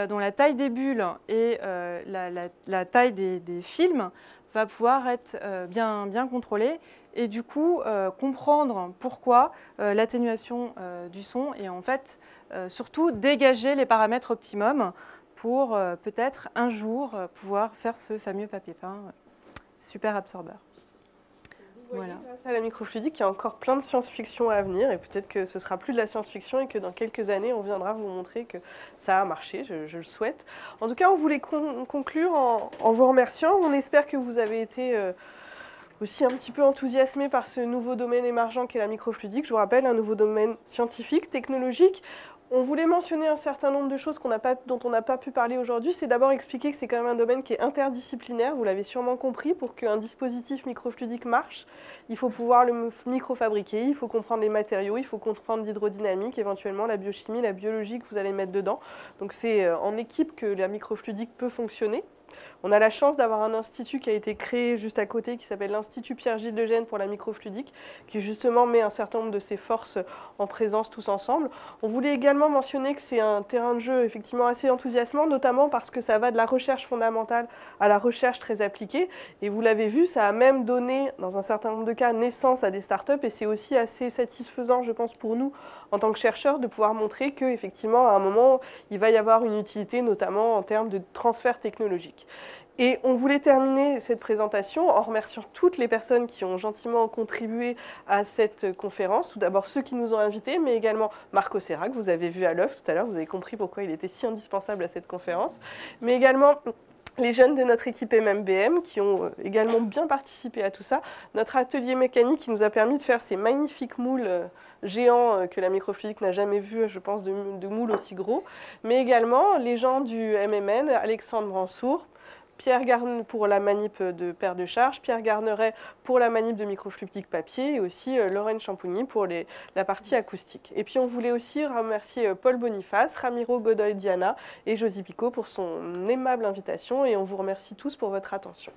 [SPEAKER 2] dont la taille des bulles et la taille des films va pouvoir être bien contrôlée et du coup comprendre pourquoi l'atténuation du son et en fait surtout dégager les paramètres optimums pour peut-être un jour pouvoir faire ce fameux papier peint super absorbeur. Voilà.
[SPEAKER 1] Grâce à la microfluidique, il y a encore plein de science-fiction à venir et peut-être que ce sera plus de la science-fiction et que dans quelques années, on viendra vous montrer que ça a marché, je le souhaite. En tout cas, on voulait conclure en vous remerciant. On espère que vous avez été aussi un petit peu enthousiasmés par ce nouveau domaine émergent qu'est la microfluidique. Je vous rappelle, un nouveau domaine scientifique, technologique. On voulait mentionner un certain nombre de choses dont on n'a pas pu parler aujourd'hui. C'est d'abord expliquer que c'est quand même un domaine qui est interdisciplinaire. Vous l'avez sûrement compris, pour qu'un dispositif microfluidique marche, il faut pouvoir le microfabriquer, il faut comprendre les matériaux, il faut comprendre l'hydrodynamique, éventuellement la biochimie, la biologie que vous allez mettre dedans. Donc c'est en équipe que la microfluidique peut fonctionner. On a la chance d'avoir un institut qui a été créé juste à côté, qui s'appelle l'Institut Pierre-Gilles de Gênes pour la microfluidique, qui justement met un certain nombre de ses forces en présence tous ensemble. On voulait également mentionner que c'est un terrain de jeu effectivement assez enthousiasmant, notamment parce que ça va de la recherche fondamentale à la recherche très appliquée. Et vous l'avez vu, ça a même donné, dans un certain nombre de cas, naissance à des startups. Et c'est aussi assez satisfaisant, je pense, pour nous, en tant que chercheurs, de pouvoir montrer qu'effectivement, à un moment, il va y avoir une utilité, notamment en termes de transfert technologique. Et on voulait terminer cette présentation en remerciant toutes les personnes qui ont gentiment contribué à cette conférence. Tout d'abord ceux qui nous ont invités, mais également Marco Serra, que vous avez vu à l'œuvre tout à l'heure. Vous avez compris pourquoi il était si indispensable à cette conférence. Mais également les jeunes de notre équipe MMBM qui ont également bien participé à tout ça. Notre atelier mécanique qui nous a permis de faire ces magnifiques moules géants que la microfluidique n'a jamais vu, je pense, de moules aussi gros. Mais également les gens du MMN, Alexandre Bransour, Pierre Garne pour la manip de paire de charge, Pierre Garneret pour la manip de microfluidique papier et aussi Lorraine Champougny pour la partie acoustique. Et puis on voulait aussi remercier Paul Boniface, Ramiro Godoy Diana et Josie Picot pour son aimable invitation et on vous remercie tous pour votre attention.